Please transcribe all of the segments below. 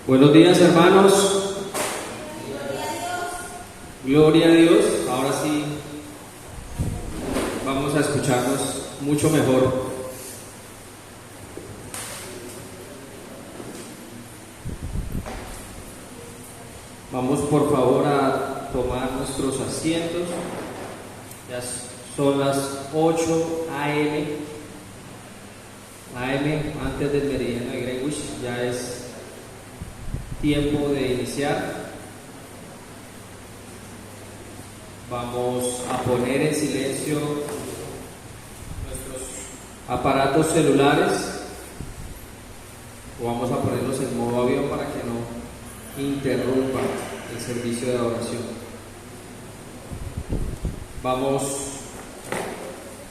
Buenos días, hermanos. Gloria a Dios. Ahora sí vamos a escucharnos mucho mejor. Vamos por favor a tomar nuestros asientos. Ya son las 8 a.m. Antes del meridiano de Greenwich. Ya es tiempo de iniciar. Vamos a poner en silencio nuestros aparatos celulares, o vamos a ponerlos en modo avión para que no interrumpa el servicio de adoración. Vamos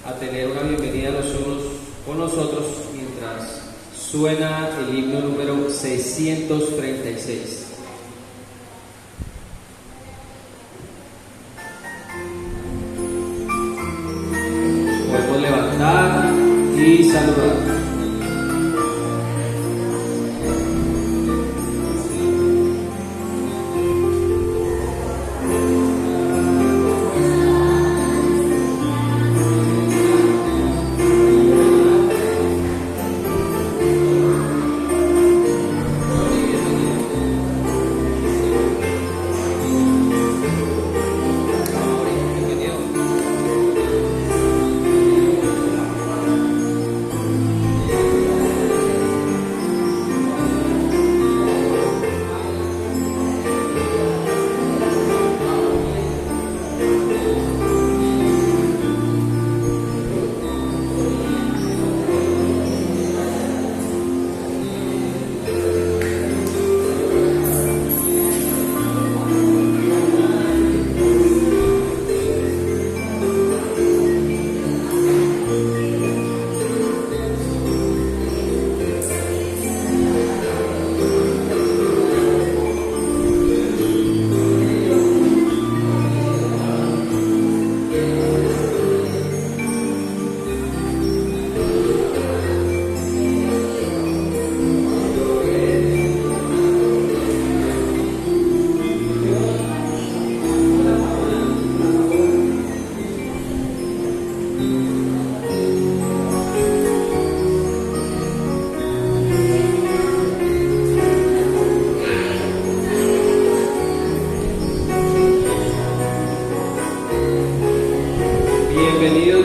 a tener una bienvenida los unos con los otros mientras suena el himno número 636. Podemos levantar y saludar.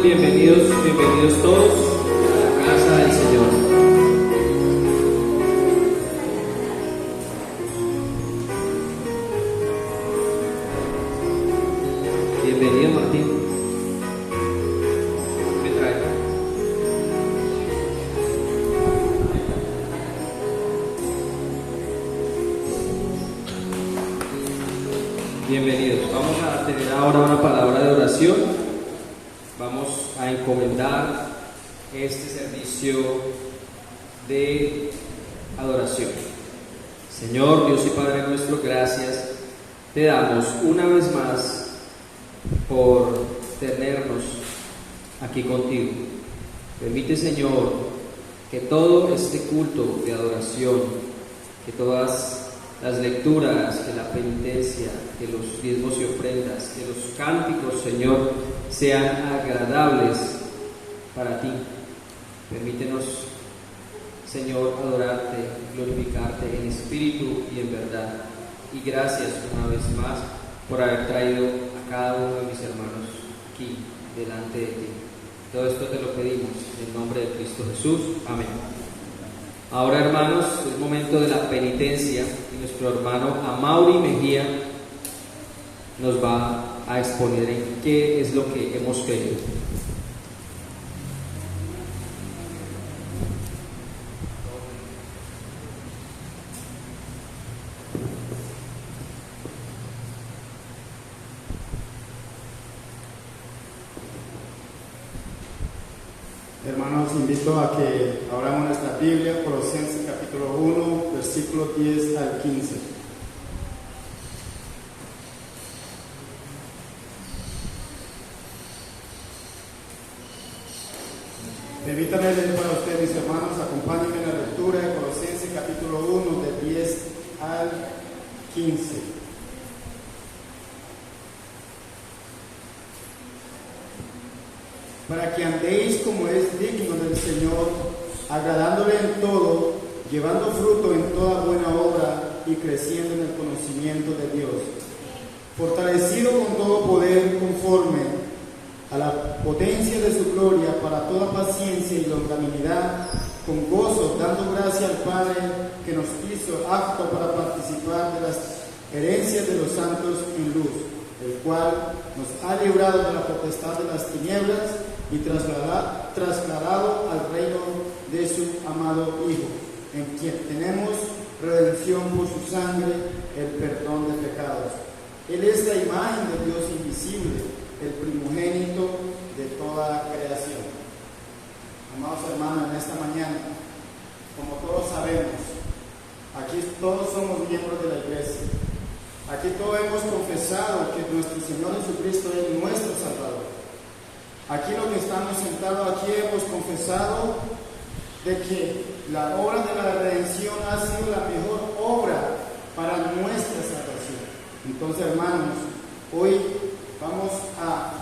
Bienvenidos todos a la casa del Señor. Bienvenido, Martín. ¿Me trae? Bienvenidos. Vamos a tener ahora una palabra de oración. Vamos a encomendar este servicio de adoración. Señor, Dios y Padre nuestro, gracias te damos una vez más por tenernos aquí contigo. Permite, Señor, que todo este culto de adoración, que todas las lecturas, que la penitencia, que los diezmos y ofrendas, que los cánticos, Señor, sean agradables para ti. Permítenos, Señor, adorarte, glorificarte en espíritu y en verdad. Y gracias una vez más por haber traído a cada uno de mis hermanos aquí, delante de ti. Todo esto te lo pedimos en el nombre de Cristo Jesús. Amén. Ahora, hermanos, es momento de la penitencia y nuestro hermano Amaury Mejía nos va a exponer en qué es lo que hemos creído. Hermanos, invito a que abramos nuestra Biblia, Colosenses capítulo 1, versículos 10 al 15. Permítanme leer para ustedes, mis hermanos, acompáñenme en la lectura de Colosenses capítulo 1, de 10 al 15. Para que andéis como es digno del Señor, agradándole en todo, llevando fruto en toda buena obra y creciendo en el conocimiento de Dios, fortalecido con todo poder conforme a la potencia de su gloria, para toda paciencia y longanimidad, con gozo, dando gracia al Padre que nos hizo apto para participar de las herencias de los santos en luz, el cual nos ha librado de la potestad de las tinieblas y trasladado al reino de su amado Hijo, en quien tenemos redención por su sangre, el perdón de pecados. Él es la imagen de Dios invisible, el primogénito de toda creación. Amados hermanos, en esta mañana, como todos sabemos, aquí todos somos miembros de la iglesia. Aquí todos hemos confesado que nuestro Señor Jesucristo es nuestro Salvador. Aquí los que estamos sentados aquí hemos confesado de que la obra de la redención ha sido la mejor obra para nuestra salvación. Entonces, hermanos, hoy vamos a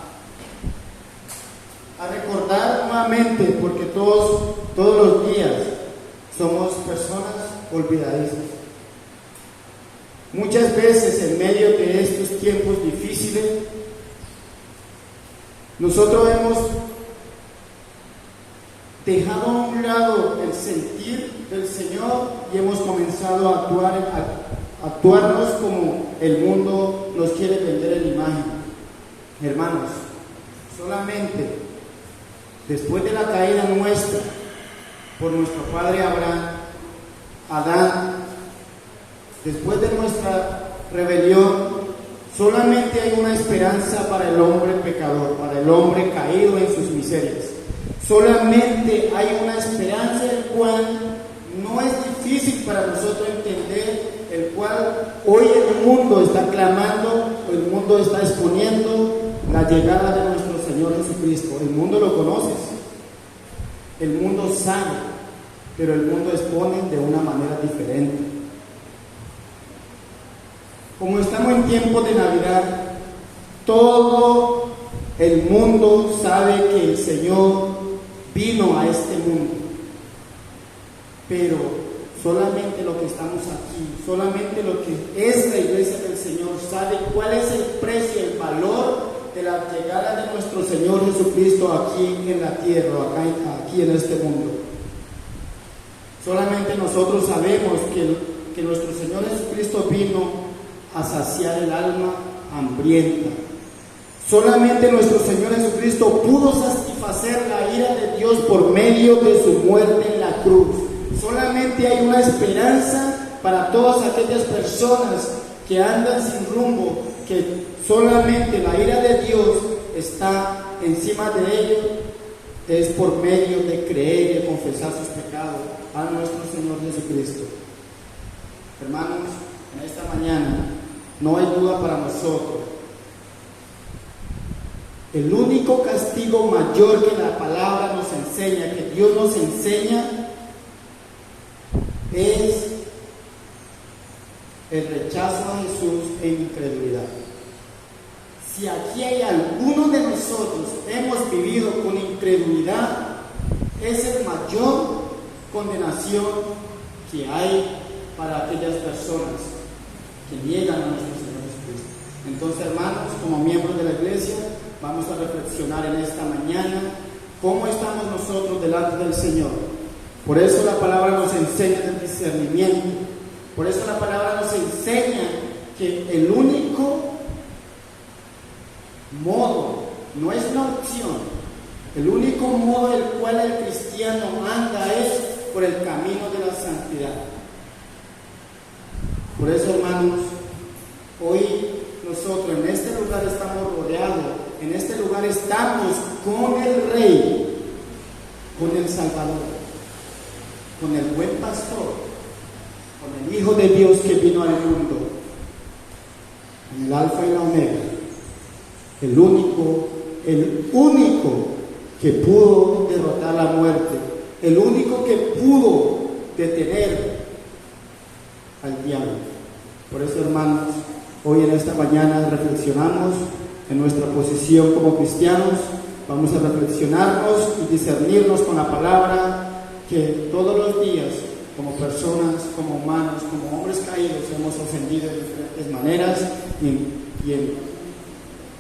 recordar nuevamente, porque todos los días somos personas olvidadizas. Muchas veces en medio de estos tiempos difíciles, nosotros hemos dejado a un lado el sentir del Señor y hemos comenzado a actuarnos como el mundo nos quiere vender en imagen. Hermanos, solamente después de la caída nuestra por nuestro padre Adán, después de nuestra rebelión, solamente hay una esperanza para el hombre pecador, para el hombre caído en sus miserias. Solamente hay una esperanza el cual no es difícil para nosotros entender, el cual hoy el mundo está clamando, el mundo está exponiendo la llegada de nuestro Señor Jesucristo. El mundo lo conoce, el mundo sabe, pero el mundo expone de una manera diferente. Como estamos en tiempo de Navidad, todo el mundo sabe que el Señor vino a este mundo, pero solamente los que estamos aquí, solamente lo que es la iglesia del Señor sabe cuál es el precio, el valor de la llegada de nuestro Señor Jesucristo aquí en la tierra, aquí en este mundo. Solamente nosotros sabemos que nuestro Señor Jesucristo vino a saciar el alma hambrienta. Solamente nuestro Señor Jesucristo pudo satisfacer la ira de Dios por medio de su muerte en la cruz. Solamente hay una esperanza para todas aquellas personas que andan sin rumbo, que solamente la ira de Dios está encima de ellos, es por medio de creer y de confesar sus pecados a nuestro Señor Jesucristo. Hermanos, en esta mañana no hay duda para nosotros. El único castigo mayor que la palabra nos enseña, que Dios nos enseña, es el rechazo a Jesús e incredulidad. Si aquí hay alguno de nosotros hemos vivido con incredulidad, es el mayor condenación que hay para aquellas personas que niegan a nuestro Señor Jesucristo. Entonces, hermanos, como miembros de la iglesia, vamos a reflexionar en esta mañana cómo estamos nosotros delante del Señor. Por eso la palabra nos enseña el discernimiento. Por eso la palabra nos enseña que el único modo, no es una opción, el único modo del cual el cristiano anda es por el camino de la santidad. Por eso, hermanos, hoy nosotros en este lugar estamos rodeados, en este lugar estamos con el Rey, con el Salvador, con el buen pastor, con el Hijo de Dios que vino al mundo, en el Alfa y la Omega, el único que pudo derrotar la muerte, el único que pudo detener al diablo. Por eso, hermanos, hoy en esta mañana reflexionamos en nuestra posición como cristianos. Vamos a reflexionarnos y discernirnos con la palabra que todos los días, como personas, como humanos, como hombres caídos, hemos ofendido de diferentes maneras y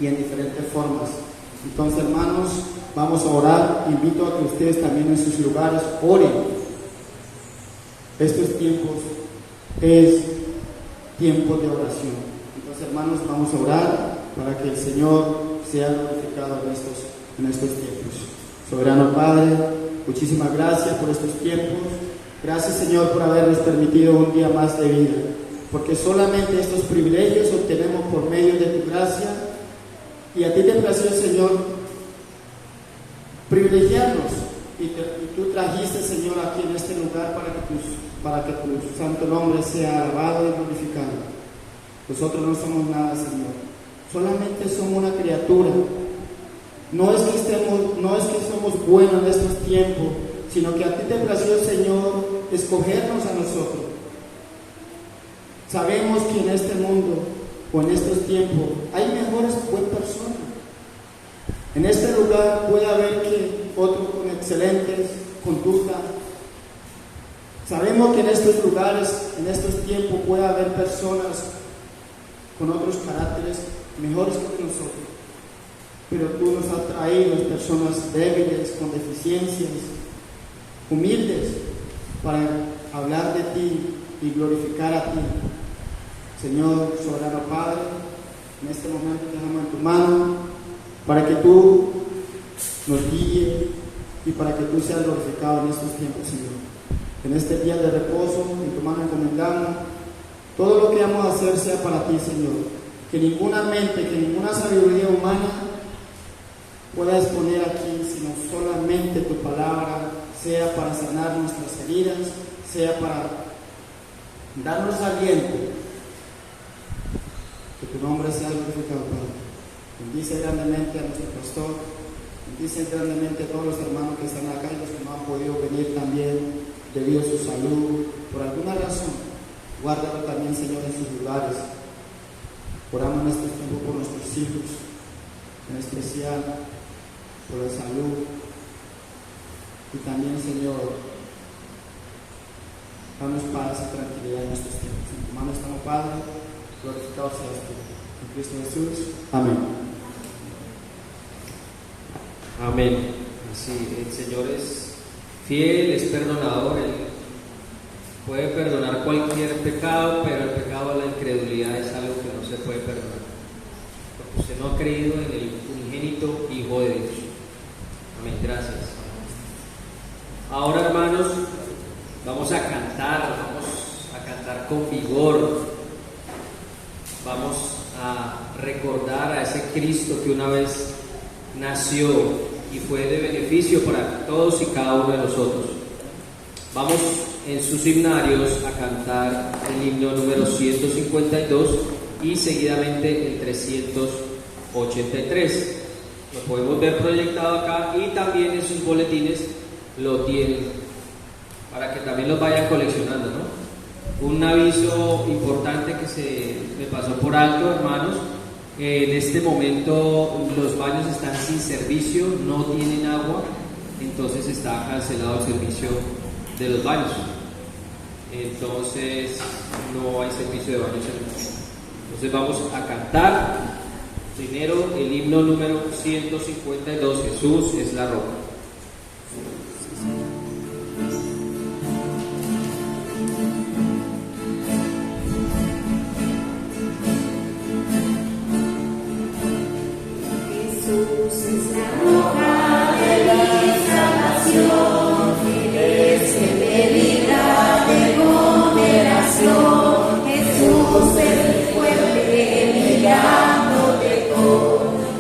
en diferentes formas. Entonces, hermanos, vamos a orar. Invito a que ustedes también en sus lugares oren. Estos tiempos es tiempo de oración. Entonces, hermanos, vamos a orar para que el Señor sea glorificado en estos tiempos. Soberano Padre, muchísimas gracias por estos tiempos. Gracias, Señor, por habernos permitido un día más de vida, porque solamente estos privilegios obtenemos por medio de tu gracia, y a ti te plació, Señor, privilegiarnos, y tú trajiste, Señor, aquí en este lugar para que tu santo nombre sea alabado y glorificado. Nosotros no somos nada, Señor, solamente somos una criatura. No es que somos buenos en estos tiempos, sino que a ti te plació, Señor, escogernos a nosotros. Sabemos que en este mundo o en estos tiempos hay mejores buenas personas. En este lugar puede haber otros con excelentes conductas. Sabemos que en estos lugares, en estos tiempos, puede haber personas con otros caracteres mejores que nosotros. Pero tú nos has traído personas débiles, con deficiencias, humildes, para hablar de ti y glorificar a ti. Señor, soberano Padre, en este momento te dejamos en tu mano, para que tú nos guíes y para que tú seas glorificado en estos tiempos, Señor. En este día de reposo, en tu mano encomendamos. Todo lo que vamos a hacer sea para ti, Señor. Que ninguna mente, que ninguna sabiduría humana pueda exponer aquí, sino solamente tu palabra, sea para sanar nuestras heridas, sea para darnos aliento. Que tu nombre sea glorificado, Padre. Bendice grandemente a nuestro pastor, bendice grandemente a todos los hermanos que están acá y los que no han podido venir también debido a su salud, por alguna razón. Guárdalo también, Señor, en sus lugares. Oramos en este tiempo por nuestros hijos, en especial por la salud, y también, Señor, danos paz y tranquilidad en nuestros tiempos. En tu mano estamos, Padre, glorificado seas tú. En Cristo Jesús. Amén. Amén. Así, el Señor es fiel, es perdonador, Él puede perdonar cualquier pecado, pero el pecado de la incredulidad es algo que no se puede perdonar, porque usted no ha creído en el unigénito Hijo de Dios. Amén, gracias. Ahora, hermanos, vamos a cantar con vigor. Vamos a recordar a ese Cristo que una vez nació y fue de beneficio para todos y cada uno de nosotros. Vamos en sus himnarios a cantar el himno número 152 y seguidamente el 383. Lo podemos ver proyectado acá y también en sus boletines lo tienen para que también los vayan coleccionando, ¿no? Un aviso importante que se me pasó por alto, hermanos. En este momento los baños están sin servicio, no tienen agua, entonces está cancelado el servicio de los baños. Entonces no hay servicio de baños en el momento. Entonces vamos a cantar primero el himno número 152, Jesús es la roca.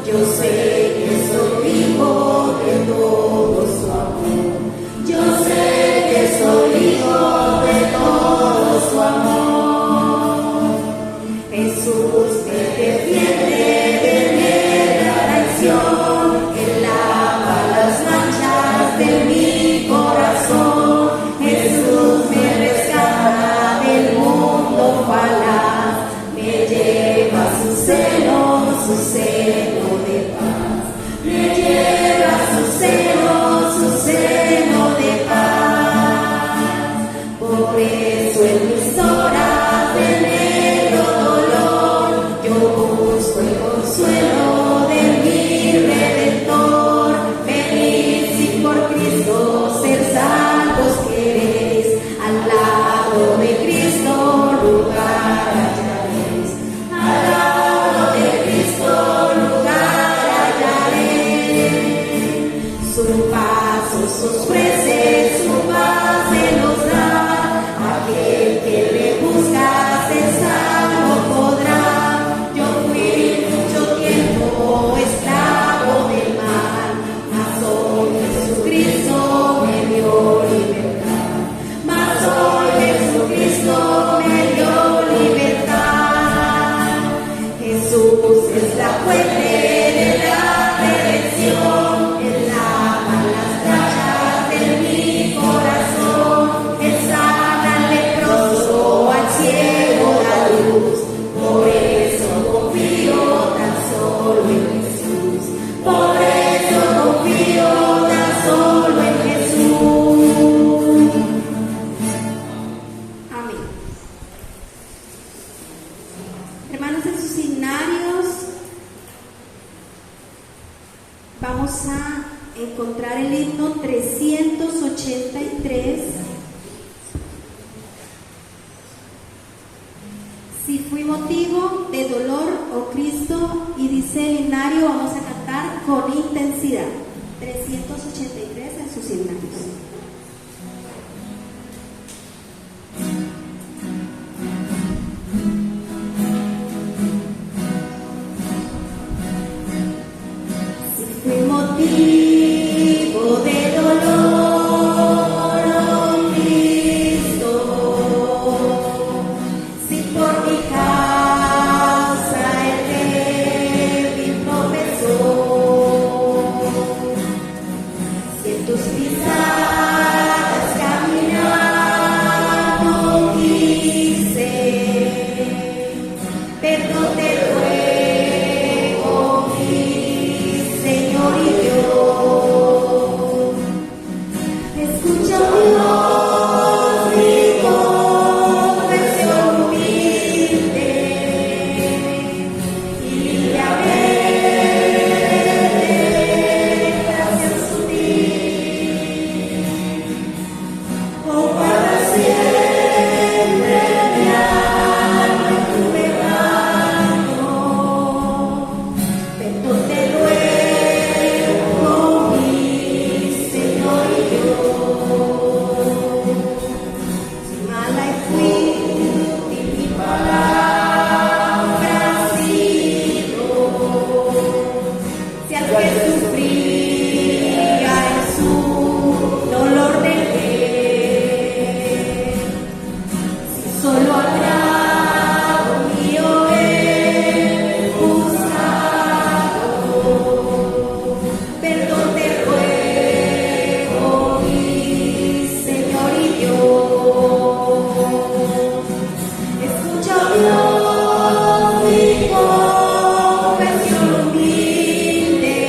Yo sé que soy hijo de Dios. 383. Si fui motivo de dolor, oh Cristo, y dice el himnario, vamos a cantar con intensidad. 383 en sus himnarios. Motivo de dolor, oh Cristo, si por mi causa el débil tropezó, si en tus pisadas caminando quise, perdón te ruego, mi Señor y Dios. Escucha mi voz, mi confesión humilde, y líbrame de tentación sutil. Oh, guarda siempre mi alma en tu rebaño, perdón te ruego, mi Señor y Dios. Si mala fui, y mi palabra ha sido, si al que sufría en su dolor negué, si solo agrado mío he buscado, perdón te ruego, mi Señor y Dios. Escucha mi voz, mi confesión humilde,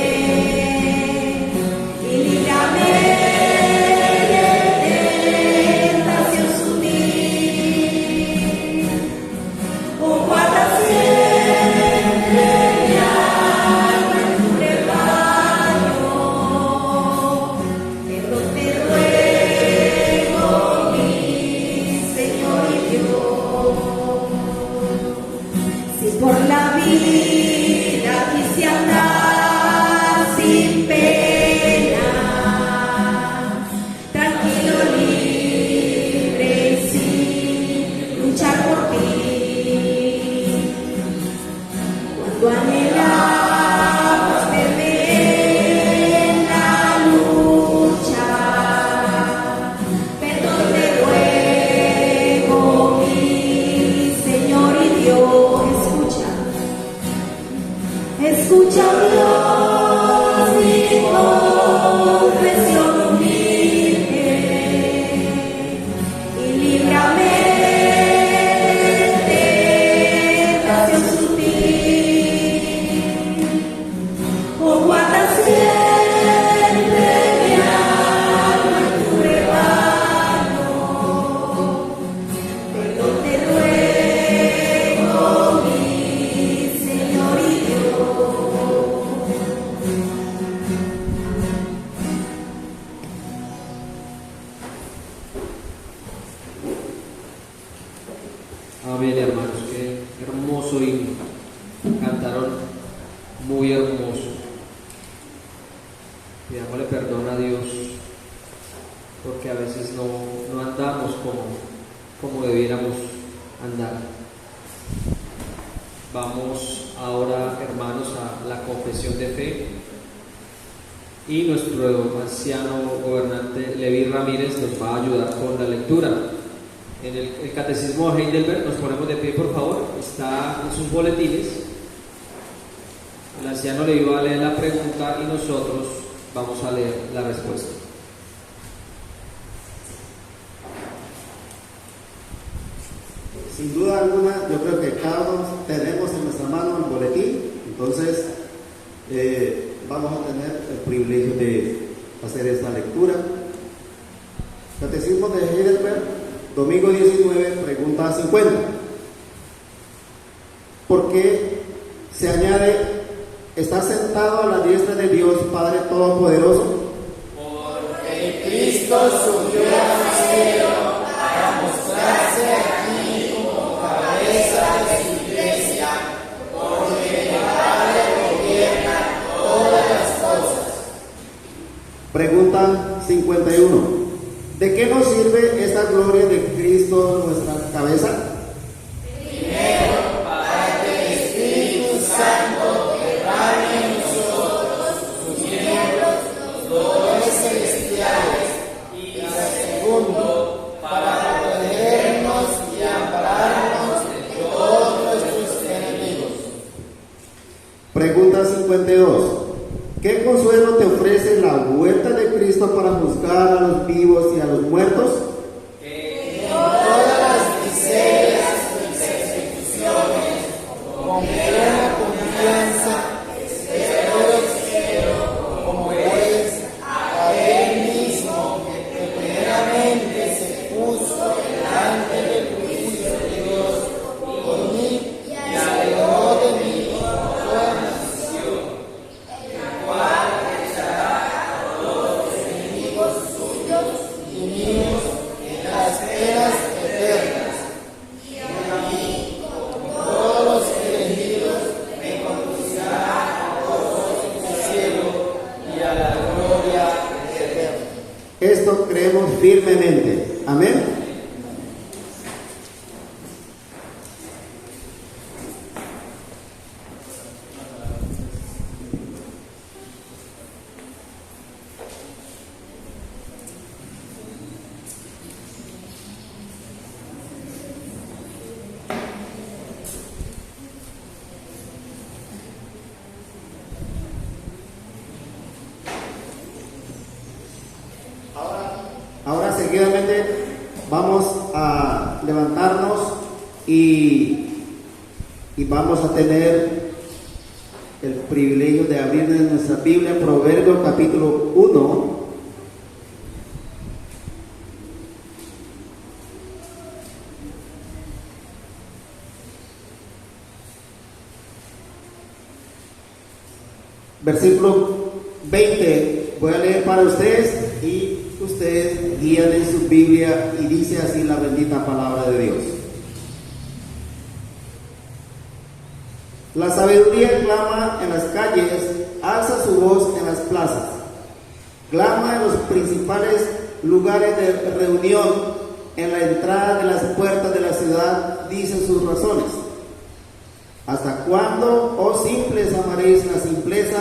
y líbrame de tentación sutil. Oh, guarda siempre mi alma en tu rebaño, perdón te ruego, mi Señor y Dios. Si por la vida quise andar sin pena, tranquilo, libre y sin luchar por ti, cuando anhelamos verme en la lucha, perdón te ruego, mi Señor y Dios. Escucha mi voz, mi confesión humilde, y líbrame de tentación sutil. Oh, guarda siempre mi alma en tu rebaño, perdón te ruego, mi Señor y Dios. Amén, hermanos, qué hermoso himno. Cantaron muy hermoso. Pidámosle perdón a Dios porque a veces no andamos como debiéramos andar. Vamos ahora, hermanos, a la confesión de fe, y nuestro anciano gobernante Levi Ramírez nos va a ayudar con la lectura. En el Catecismo de Heidelberg, nos ponemos de pie, por favor, está en sus boletines. El anciano Levi va a leer la pregunta y nosotros vamos a leer la respuesta. Sin duda alguna, yo creo que cada uno tenemos en nuestra mano el boletín, entonces vamos a tener el privilegio de hacer esta lectura. Catecismo de Heidelberg, domingo 19, pregunta 50. ¿Por qué se añade, está sentado a la diestra de Dios Padre Todopoderoso? Porque Cristo subió al cielo para mostrarse aquí como cabeza de su iglesia, porque el Padre gobierna todas las cosas. Pregunta 51. ¿De qué nos sirve esta gloria de Cristo en nuestra cabeza? Primero, para que el Espíritu Santo derrame en nosotros, sus miembros, los dones celestiales. Y segundo, para protegernos y ampararnos de todos nuestros enemigos. Pregunta 52. ¿Qué consuelo te ofrece la vuelta de Cristo para juzgar a los vivos y a los muertos? En todas las miserias y persecuciones, con plena confianza, espero del cielo, como es a Él mismo, que primeramente se puso delante del juicio de Dios por mí y alejó de mí toda maldición. Esto creemos firmemente. Amén. Ahora seguidamente vamos a levantarnos y vamos a tener el privilegio de abrir en nuestra Biblia Proverbios capítulo 1. Versículo 20, voy a leer para ustedes y ustedes guían en su Biblia y dice así la bendita palabra de Dios. La sabiduría clama en las calles, alza su voz en las plazas, clama en los principales lugares de reunión, en la entrada de las puertas de la ciudad, dice sus razones. ¿Hasta cuándo, oh simples, amaréis la simpleza,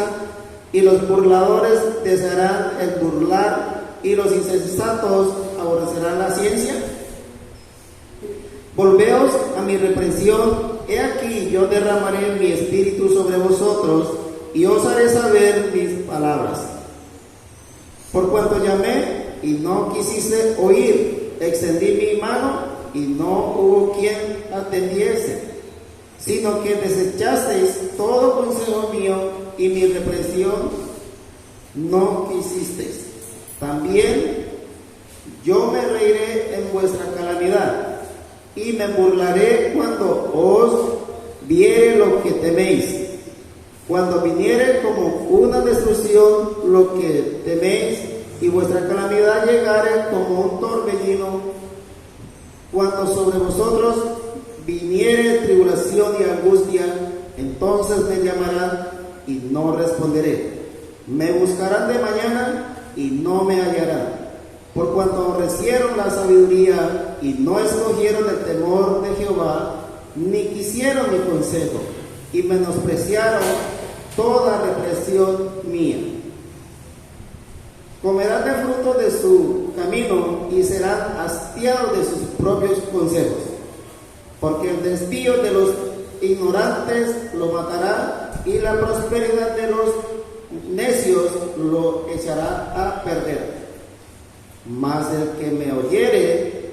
y los burladores desearán el burlar, y los insensatos aborrecerán la ciencia? Volveos a mi reprensión, he aquí yo derramaré mi espíritu sobre vosotros, y os haré saber mis palabras. Por cuanto llamé, y no quisiste oír, extendí mi mano, y no hubo quien atendiese, sino que desechasteis todo consejo mío, y mi reprensión no quisisteis. También yo me reiré en vuestra calamidad, y me burlaré cuando os viere lo que teméis. Cuando viniere como una destrucción lo que teméis, y vuestra calamidad llegare como un torbellino, cuando sobre vosotros viniere tribulación y angustia, entonces me llamarán y no responderé. Me buscarán de mañana y no me hallarán, por cuanto aborrecieron la sabiduría y no escogieron el temor de Jehová, ni quisieron mi consejo, y menospreciaron toda represión mía. Comerán el fruto de su camino y serán hastiados de sus propios consejos, porque el desvío de los ignorantes lo matará, y la prosperidad de los necios lo echará a perder. Mas el que me oyere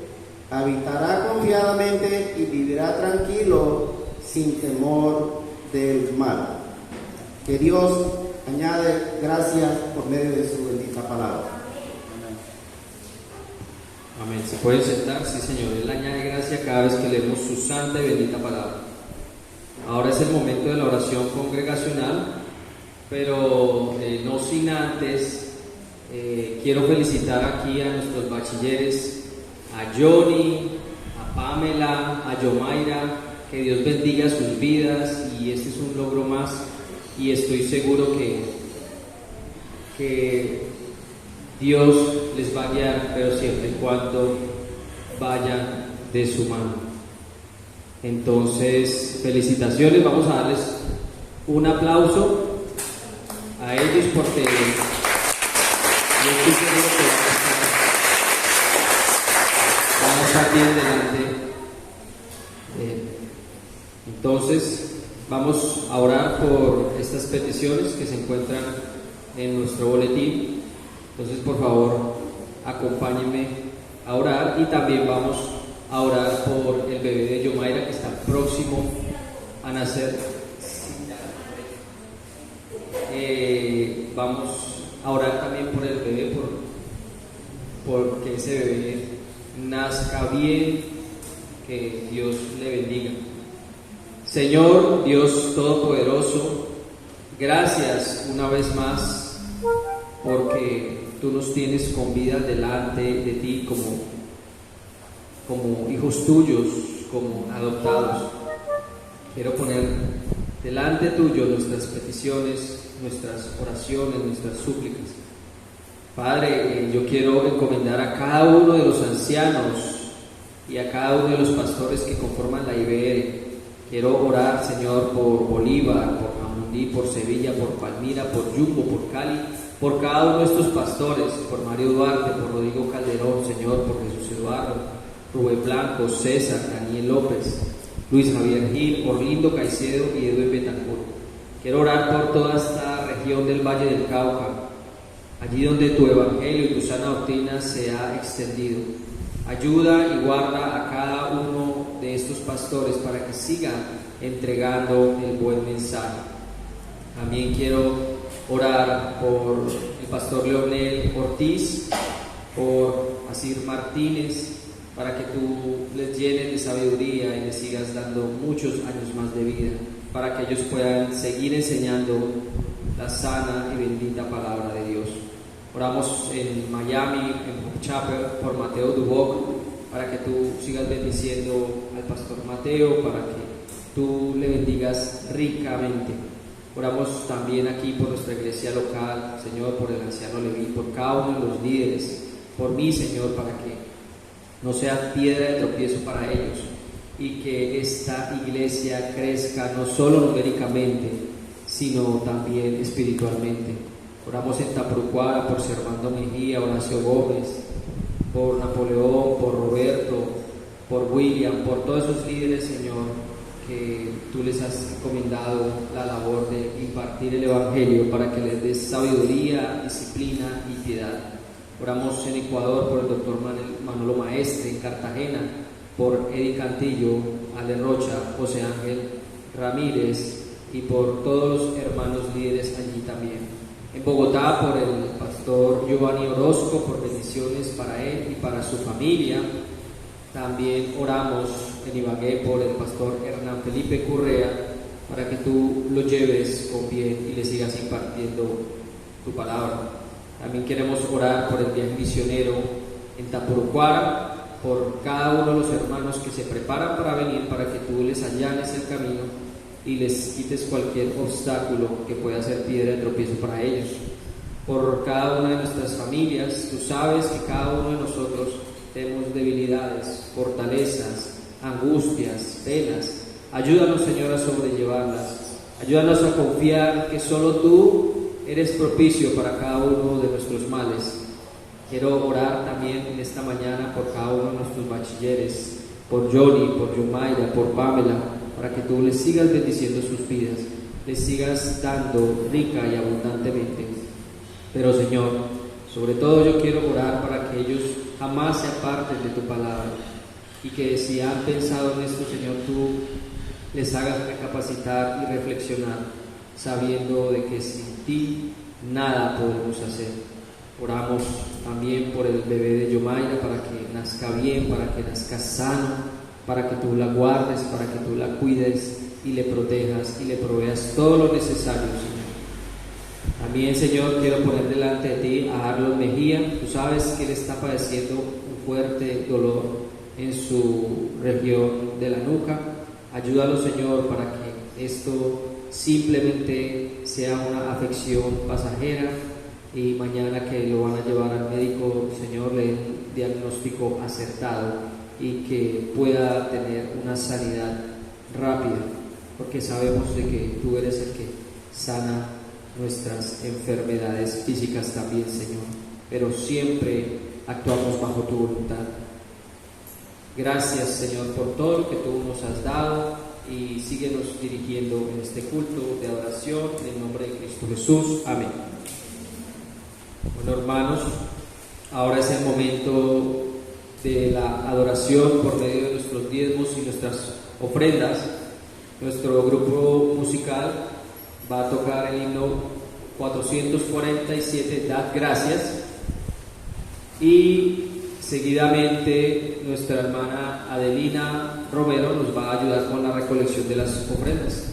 habitará confiadamente y vivirá tranquilo sin temor del mal. Que Dios añade gracias por medio de su bendita palabra. Amén. ¿Se pueden sentar? Sí, Señor. Él añade gracia cada vez que leemos su santa y bendita palabra. Ahora es el momento de la oración congregacional, pero no sin antes Quiero felicitar aquí a nuestros bachilleres, a Johnny, a Pamela, a Yomaira, que Dios bendiga sus vidas, y este es un logro más, y estoy seguro que Dios les va a guiar, pero siempre y cuando vayan de su mano. Entonces, felicitaciones, vamos a darles un aplauso a ellos porque yo estoy seguro que van a estar bien delante. Entonces, vamos a orar por estas peticiones que se encuentran en nuestro boletín. Entonces, por favor, acompáñenme a orar, y también vamos a orar por el bebé de Yomaira que está próximo a nacer. Vamos a orar también por el bebé, porque ese bebé nazca bien, que Dios le bendiga. Señor Dios Todopoderoso, gracias una vez más porque tú nos tienes con vida delante de ti como hijos tuyos, como adoptados. Quiero poner delante tuyo nuestras peticiones, nuestras oraciones, nuestras súplicas. Padre, yo quiero encomendar a cada uno de los ancianos y a cada uno de los pastores que conforman la IBR. Quiero orar, Señor, por Bolívar, por Jamundí, por Sevilla, por Palmira, por Yumbo, por Cali, por cada uno de estos pastores, por Mario Duarte, por Rodrigo Calderón, Señor, por Jesús Eduardo, Rubén Blanco, César, Daniel López, Luis Javier Gil, Orlindo Caicedo y Edwin Betancourt. Quiero orar por toda esta región del Valle del Cauca, allí donde tu evangelio y tu sana doctrina se ha extendido. Ayuda y guarda a cada uno de estos pastores para que sigan entregando el buen mensaje. También quiero orar por el pastor Leonel Ortiz, por Asir Martínez, para que tú les llenes de sabiduría y les sigas dando muchos años más de vida, para que ellos puedan seguir enseñando la sana y bendita palabra de Dios. Oramos en Miami, en Hope Chapel, por Mateo Duboc, para que tú sigas bendiciendo al pastor Mateo, para que tú le bendigas ricamente. Oramos también aquí por nuestra iglesia local, Señor, por el anciano Leví, por cada uno de los líderes, por mí, Señor, para que no sea piedra de tropiezo para ellos y que esta iglesia crezca no solo numéricamente, sino también espiritualmente. Oramos en Tapurucuara por Servando Mejía, Horacio Gómez, por Napoleón, por Roberto, por William, por todos esos líderes, Señor, que tú les has encomendado la labor de impartir el Evangelio para que les des sabiduría, disciplina y piedad. Oramos en Ecuador por el doctor Manolo Maestre, en Cartagena, por Eddie Cantillo, Ale Rocha, José Ángel Ramírez y por todos los hermanos líderes allí también. En Bogotá por el pastor Giovanni Orozco, por bendiciones para él y para su familia. También oramos en Ibagué por el pastor Hernán Felipe Correa, para que tú lo lleves con bien y le sigas impartiendo tu palabra. También queremos orar por el viaje misionero en Tapurucuara, por cada uno de los hermanos que se preparan para venir, para que tú les allanes el camino y les quites cualquier obstáculo que pueda ser piedra de tropiezo para ellos. Por cada una de nuestras familias, tú sabes que cada uno de nosotros tenemos debilidades, fortalezas, angustias, penas. Ayúdanos, Señor, a sobrellevarlas. Ayúdanos a confiar que solo tú eres propicio para cada uno de nuestros males. Quiero orar también en esta mañana por cada uno de nuestros bachilleres, por Johnny, por Yomaira, por Pamela, para que tú les sigas bendiciendo sus vidas, les sigas dando rica y abundantemente. Pero, Señor, sobre todo yo quiero orar para que ellos jamás se aparten de tu palabra, y que si han pensado en esto, Señor, tú les hagas recapacitar y reflexionar, sabiendo de que sin ti nada podemos hacer. Oramos también por el bebé de Yomaira, para que nazca bien, para que nazca sano, para que tú la guardes, para que tú la cuides y le protejas y le proveas todo lo necesario, Señor. También, Señor, quiero poner delante de ti a Arlos Mejía. Tú sabes que él está padeciendo un fuerte dolor en su región de la nuca. Ayúdalo, Señor, para que esto simplemente sea una afección pasajera y mañana que lo van a llevar al médico, Señor, le den un diagnóstico acertado y que pueda tener una sanidad rápida, porque sabemos de que tú eres el que sana nuestras enfermedades físicas también, Señor, pero siempre actuamos bajo tu voluntad. Gracias, Señor, por todo lo que tú nos has dado y síguenos dirigiendo en este culto de adoración en el nombre de Cristo Jesús. Amén. Bueno, hermanos, ahora es el momento de la adoración por medio de nuestros diezmos y nuestras ofrendas. Nuestro grupo musical va a tocar el himno 447, Dad Gracias, y seguidamente nuestra hermana Adelina Romero nos va a ayudar con la recolección de las ofrendas.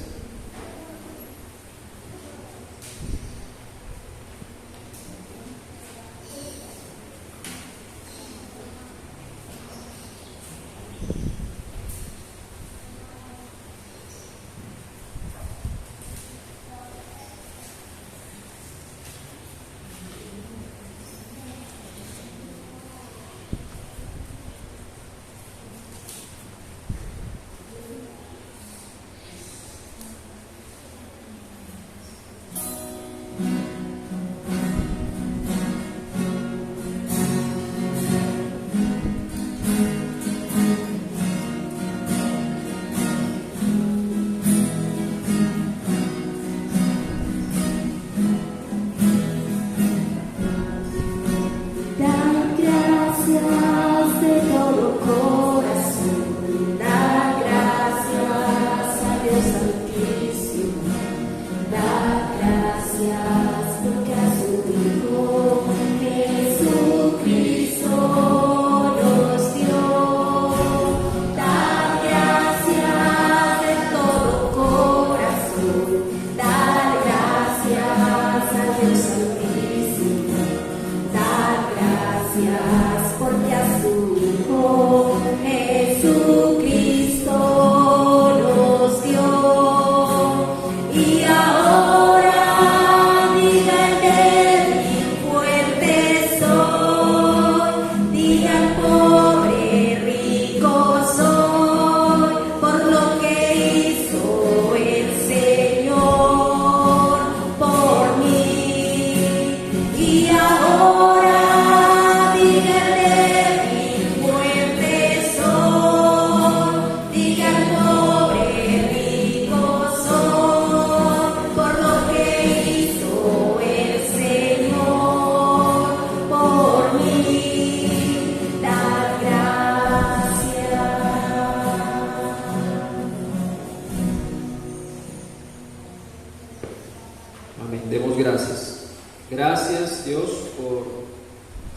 Gracias, Dios, por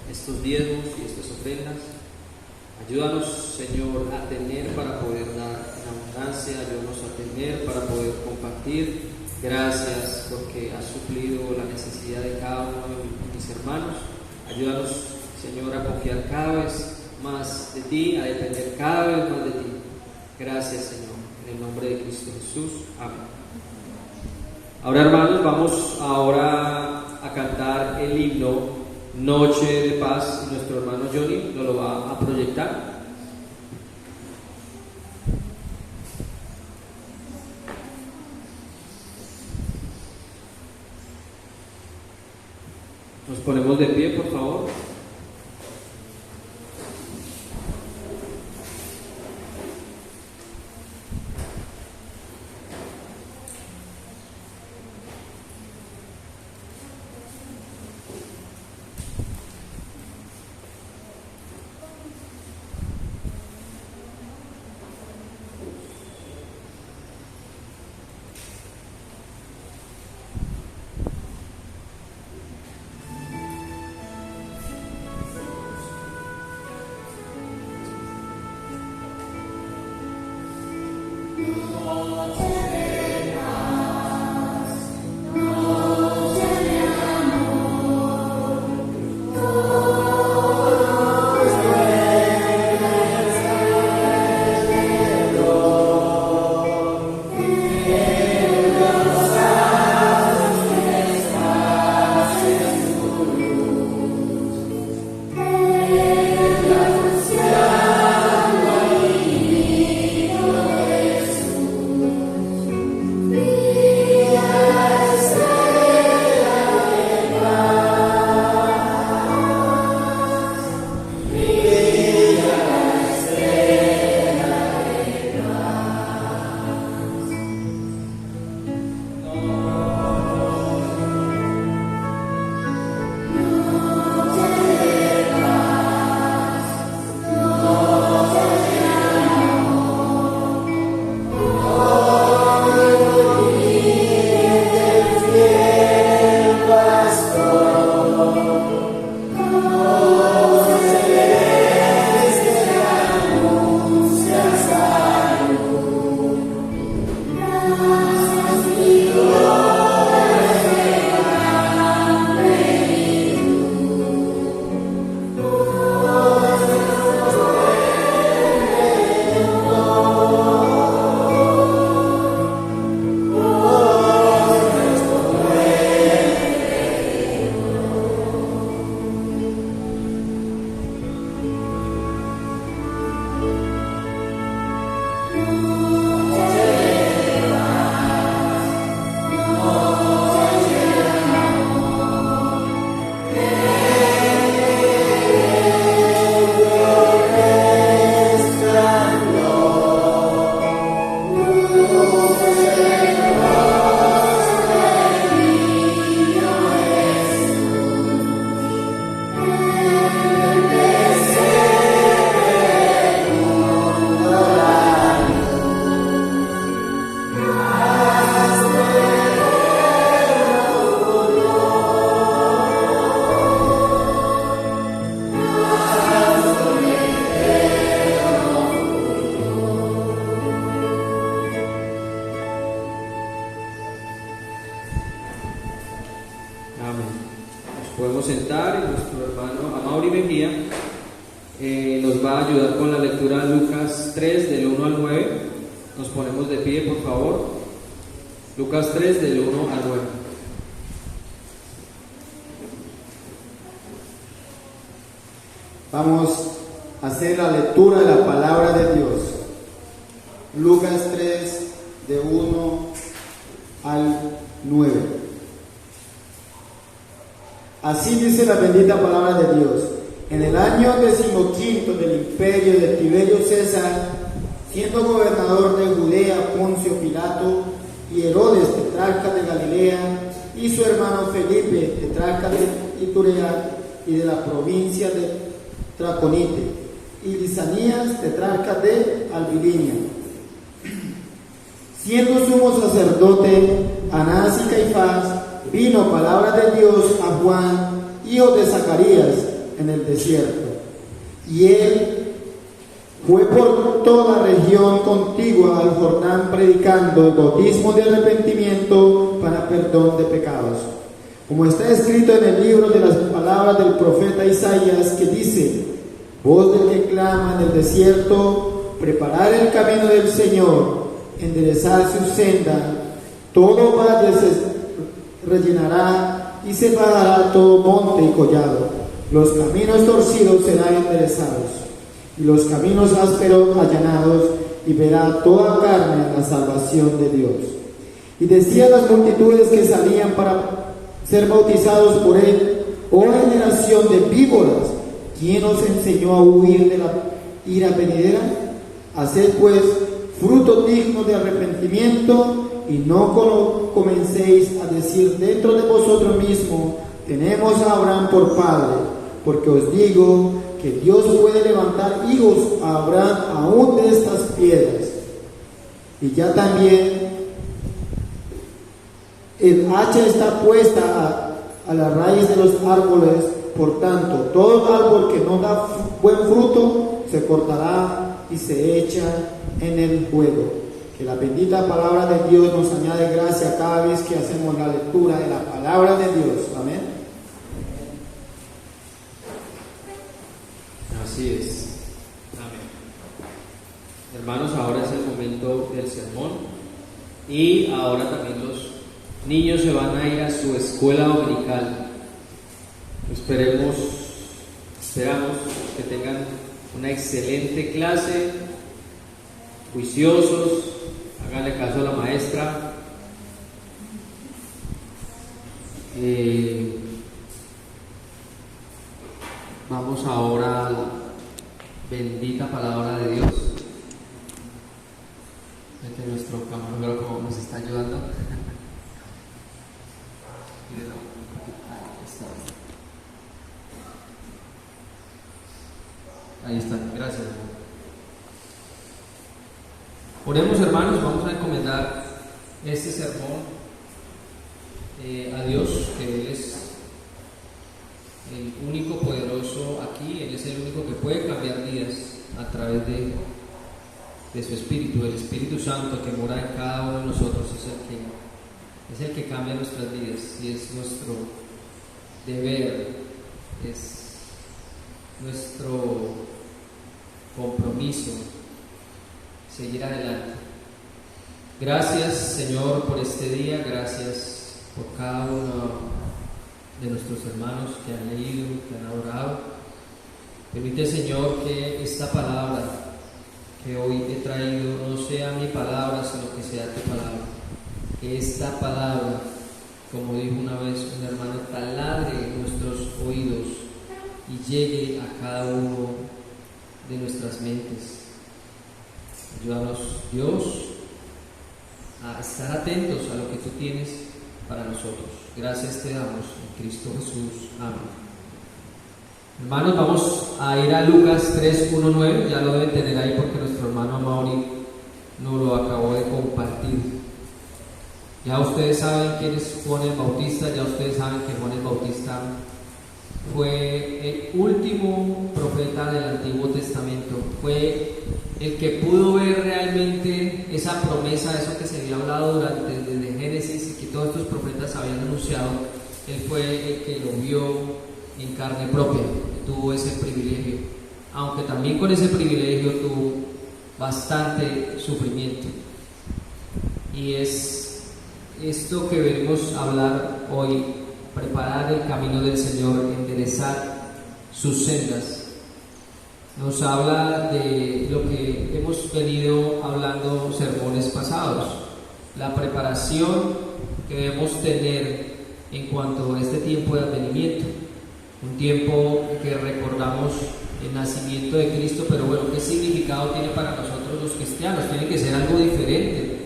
estos diezmos y estas ofrendas. Ayúdanos, Señor, a tener para poder dar en abundancia. Ayúdanos a tener para poder compartir. Gracias porque has suplido la necesidad de cada uno de mis hermanos. Ayúdanos, Señor, a confiar cada vez más de ti, a depender cada vez más de ti. Gracias, Señor, en el nombre de Cristo Jesús. Amén. Ahora, hermanos, vamos ahora a cantar el himno Noche de Paz, y nuestro hermano Johnny nos lo va a proyectar. Nos ponemos de pie, por favor. Noche de paz, noche nos va a ayudar con la lectura de Lucas 3 del 1 al 9. Nos ponemos de pie, por favor. Lucas 3 del 1 al 9. Vamos a hacer la lectura de la palabra de Dios. Lucas 3 de 1 al 9. Así dice la bendita palabra de Dios. En el año 15 del imperio de Tiberio César, siendo gobernador de Judea Poncio Pilato y Herodes tetrarca de Galilea y su hermano Felipe tetrarca de Iturea y de la provincia de Traconite y Lisanías tetrarca de Albilinia, siendo sumo sacerdote Anás y Caifás, vino palabra de Dios a Juan, hijo de Zacarías, en el desierto. Y él fue por toda la región contigua al Jordán predicando el bautismo de arrepentimiento para perdón de pecados. Como está escrito en el libro de las palabras del profeta Isaías, que dice: voz del que clama en el desierto, preparar el camino del Señor, enderezar su senda, todo valle se rellenará y se bajará todo monte y collado. Los caminos torcidos serán enderezados, y los caminos ásperos allanados, y verá toda carne la salvación de Dios. Y decían las multitudes que salían para ser bautizados por él: oh generación de víboras, ¿quién os enseñó a huir de la ira venidera? Haced pues fruto digno de arrepentimiento, y no comencéis a decir dentro de vosotros mismos: tenemos a Abraham por padre. Porque os digo que Dios puede levantar hijos a Abraham aún de estas piedras. Y ya también el hacha está puesta a la raíz de los árboles. Por tanto, todo árbol que no da buen fruto se cortará y se echa en el fuego. Que la bendita palabra de Dios nos añade gracia cada vez que hacemos la lectura de la palabra de Dios. Amén. Así es. Amén. Hermanos, ahora es el momento del sermón y ahora también los niños se van a ir a su escuela dominical. Esperamos que tengan una excelente clase, juiciosos, háganle caso a la maestra. Vamos ahora a la bendita palabra de Dios. Este nuestro camarógrafo nos está ayudando. Ahí está, gracias. Oremos, hermanos, vamos a encomendar este sermón a Dios, que Él es el único poderoso aquí. Él es el único que puede cambiar vidas a través de su Espíritu. El Espíritu Santo que mora en cada uno de nosotros es el que cambia nuestras vidas, y es nuestro deber, es nuestro compromiso seguir adelante. Gracias, Señor, por este día. Gracias por cada uno de nuestros hermanos que han leído, que han adorado. Permite, Señor, que esta palabra que hoy he traído no sea mi palabra, sino que sea tu palabra. Que esta palabra, como dijo una vez un hermano, taladre en nuestros oídos y llegue a cada uno de nuestras mentes. Ayúdanos, Dios, a estar atentos a lo que tú tienes para nosotros. Gracias te damos en Cristo Jesús. Amén. Hermanos, vamos a ir a Lucas 3:1-9. Ya lo deben tener ahí porque nuestro hermano Mauri nos lo acabó de compartir. Ya ustedes saben quién es Juan el Bautista. Ya ustedes saben que Juan el Bautista fue el último profeta del Antiguo Testamento. Fue el que pudo ver realmente esa promesa, eso que se había hablado desde Génesis y que todos estos profetas habían anunciado. Él fue el que lo vio en carne propia, tuvo ese privilegio. aunque también con ese privilegio tuvo bastante sufrimiento. Y es esto que venimos a hablar hoy: preparar el camino del Señor, enderezar sus sendas. Nos habla de lo que hemos venido hablando sermones pasados, la preparación que debemos tener en cuanto a este tiempo de advenimiento, un tiempo que recordamos el nacimiento de Cristo, pero bueno, ¿qué significado tiene para nosotros los cristianos? Tiene que ser algo diferente.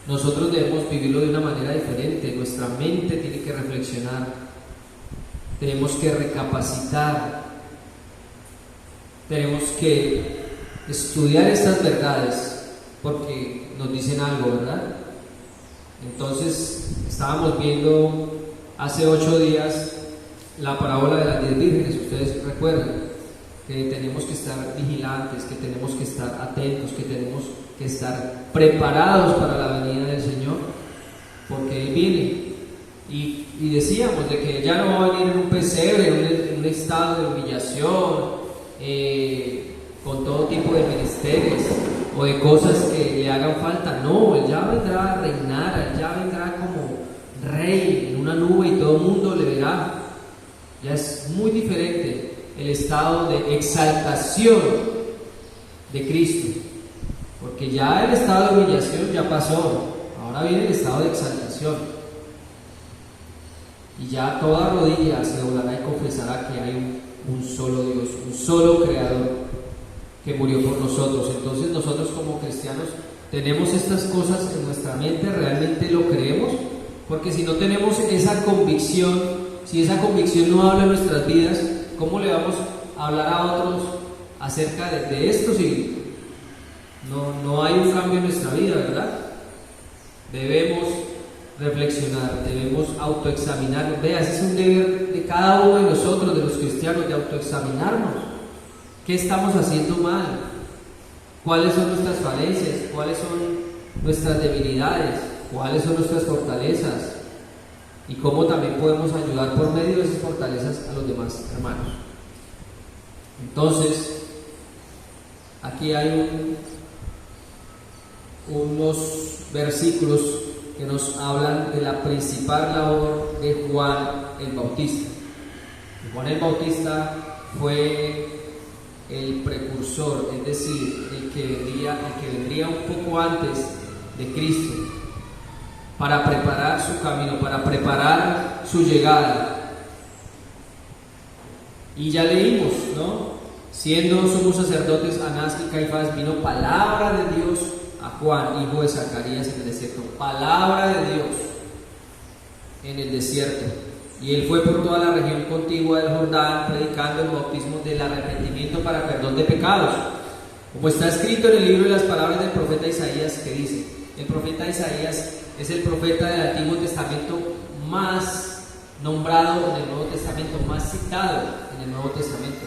Nosotros debemos vivirlo de una manera diferente, nuestra mente tiene que reflexionar, tenemos que recapacitar, tenemos que estudiar estas verdades porque nos dicen algo, ¿verdad? Entonces, estábamos viendo hace 8 días la parábola de las 10 vírgenes, ustedes recuerdan que tenemos que estar vigilantes, que tenemos que estar atentos, que tenemos que estar preparados para la venida del Señor, porque Él viene. Y decíamos de que ya no va a venir en un pesebre, en un estado de humillación, con todo tipo de menesteres o de cosas que le hagan falta. No, Él ya vendrá a reinar, Él ya vendrá como rey en una nube y todo el mundo le verá. Ya es muy diferente el estado de exaltación de Cristo, porque ya el estado de humillación ya pasó, ahora viene el estado de exaltación. Y ya toda rodilla se doblará y confesará que hay un solo Dios, un solo Creador que murió por nosotros. Entonces nosotros como cristianos tenemos estas cosas en nuestra mente, realmente lo creemos, porque si no tenemos esa convicción, si esa convicción no habla en nuestras vidas, ¿cómo le vamos a hablar a otros acerca de esto si no hay un cambio en nuestra vida, ¿verdad? Debemos reflexionar, debemos autoexaminarnos. Vea, ese es un deber de cada uno de nosotros, de los cristianos, de autoexaminarnos. ¿Qué estamos haciendo mal? ¿Cuáles son nuestras falencias? ¿Cuáles son nuestras debilidades? ¿Cuáles son nuestras fortalezas? Y cómo también podemos ayudar por medio de esas fortalezas a los demás hermanos. Entonces, aquí hay unos versículos que nos hablan de la principal labor de Juan el Bautista. Juan el Bautista fue el precursor, es decir, el que vendría un poco antes de Cristo, para preparar su camino, para preparar su llegada. Y ya leímos, ¿no? Siendo sumos sacerdotes Anás y Caifás, vino palabra de Dios a Juan, hijo de Zacarías, en el desierto. Palabra de Dios en el desierto. Y él fue por toda la región contigua del Jordán, predicando el bautismo del arrepentimiento para perdón de pecados, como está escrito en el libro de las palabras del profeta Isaías, que dice: el profeta Isaías es el profeta del Antiguo Testamento más nombrado en el Nuevo Testamento, más citado en el Nuevo Testamento.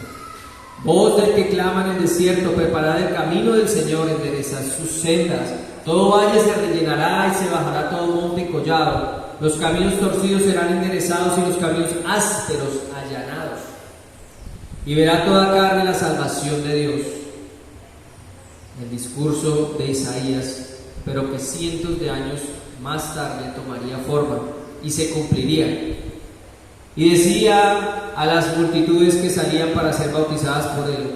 Voz del que clama en el desierto, preparad el camino del Señor, enderezad sus sendas. Todo valle se rellenará y se bajará todo monte y collado. Los caminos torcidos serán enderezados y los caminos ásperos allanados. Y verá toda carne la salvación de Dios. El discurso de Isaías, pero que cientos de años más tarde tomaría forma y se cumpliría. Y decía a las multitudes que salían para ser bautizadas por él: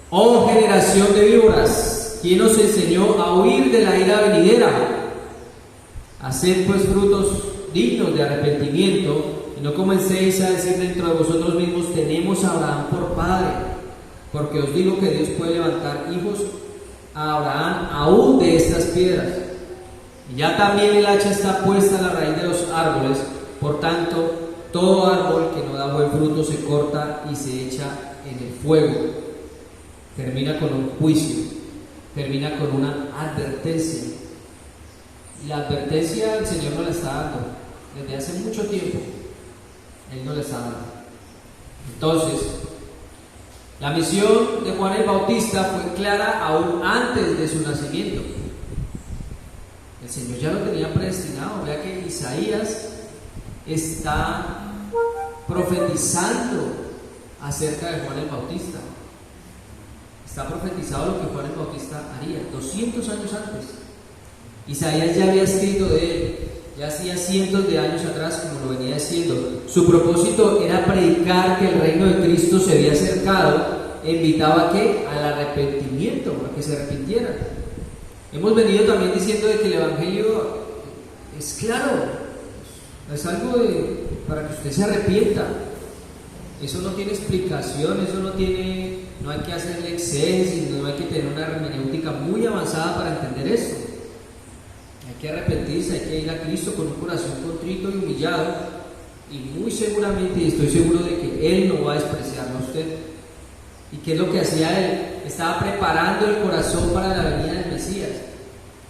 oh generación de víboras, ¿quién os enseñó a huir de la ira venidera? Haced pues frutos dignos de arrepentimiento, y no comencéis a decir dentro de vosotros mismos: tenemos a Abraham por padre, porque os digo que Dios puede levantar hijos a Abraham aún de estas piedras. Y ya también el hacha está puesta a la raíz de los árboles, por tanto todo árbol que no da buen fruto se corta y se echa en el fuego. Termina con un juicio, termina con una advertencia. Y la advertencia el Señor nos la está dando desde hace mucho tiempo. Él nos la está dando. Entonces, la misión de Juan el Bautista fue clara aún antes de su nacimiento. El Señor ya lo tenía predestinado. Vea que Isaías está profetizando acerca de Juan el Bautista. está profetizado lo que Juan el Bautista haría 200 años antes. Isaías ya había escrito de él, ya hacía cientos de años atrás, como lo venía diciendo. Su propósito era predicar que el reino de Cristo se había acercado e invitaba ¿a qué? Al arrepentimiento, a que se arrepintieran. Hemos venido también diciendo de que el Evangelio es claro, es algo para que usted se arrepienta. Eso no tiene explicación, no hay que hacerle exégesis, no hay que tener una hermenéutica muy avanzada para entender esto. Hay que arrepentirse, hay que ir a Cristo con un corazón contrito y humillado, y muy seguramente, y estoy seguro de que Él no va a despreciarlo a usted. ¿Y qué es lo que hacía Él? Estaba preparando el corazón para la venida del Mesías.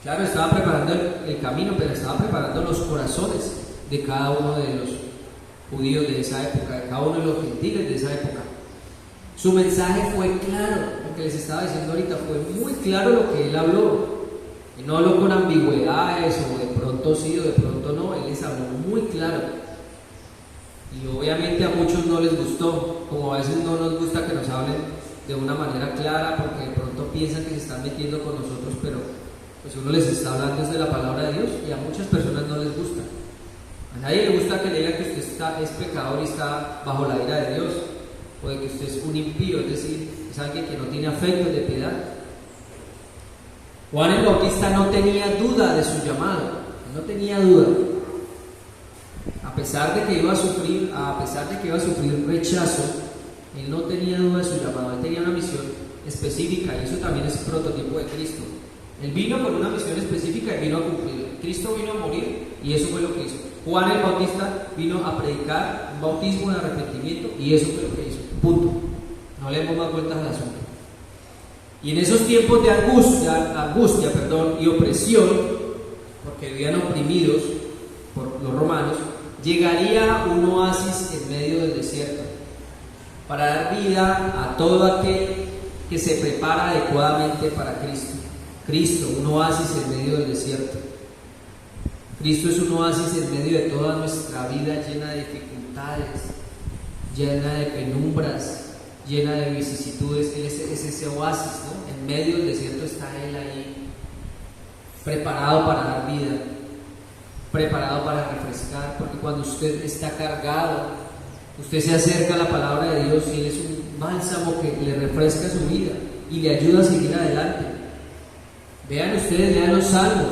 Claro, estaba preparando el camino, pero estaba preparando los corazones de cada uno de los judíos de esa época, de cada uno de los gentiles de esa época. Su mensaje fue claro, lo que les estaba diciendo ahorita, fue muy claro lo que Él habló. Y no habló con ambigüedades, o de pronto sí o de pronto no. Él les habló muy claro. Y obviamente a muchos no les gustó, como a veces no nos gusta que nos hablen de una manera clara, porque de pronto piensan que se están metiendo con nosotros, pero pues uno les está hablando desde la palabra de Dios, y a muchas personas no les gusta. A nadie le gusta que le digan que usted es pecador y está bajo la ira de Dios, o de que usted es un impío, es decir, es alguien que no tiene afecto de piedad. Juan el Bautista no tenía duda de su llamado, no tenía duda. A pesar de que iba a sufrir rechazo, él no tenía duda de su llamado. Él tenía una misión específica, y eso también es prototipo de Cristo. Él vino con una misión específica y vino a cumplir. Cristo vino a morir, y eso fue lo que hizo. Juan el Bautista vino a predicar un bautismo de arrepentimiento, y eso fue lo que hizo. Punto. No le demos más vueltas al asunto. Y en esos tiempos de angustia y opresión, porque vivían oprimidos por los romanos, llegaría un oasis en medio del desierto para dar vida a todo aquel que se prepara adecuadamente para Cristo. Cristo, un oasis en medio del desierto. Cristo es un oasis en medio de toda nuestra vida llena de dificultades, llena de penumbras, llena de vicisitudes. Él es ese oasis, ¿no? En medio del desierto está Él ahí, preparado para dar vida, preparado para refrescar, porque cuando usted está cargado, usted se acerca a la palabra de Dios, y Él es un bálsamo que le refresca su vida y le ayuda a seguir adelante. Vean ustedes, lean los salmos.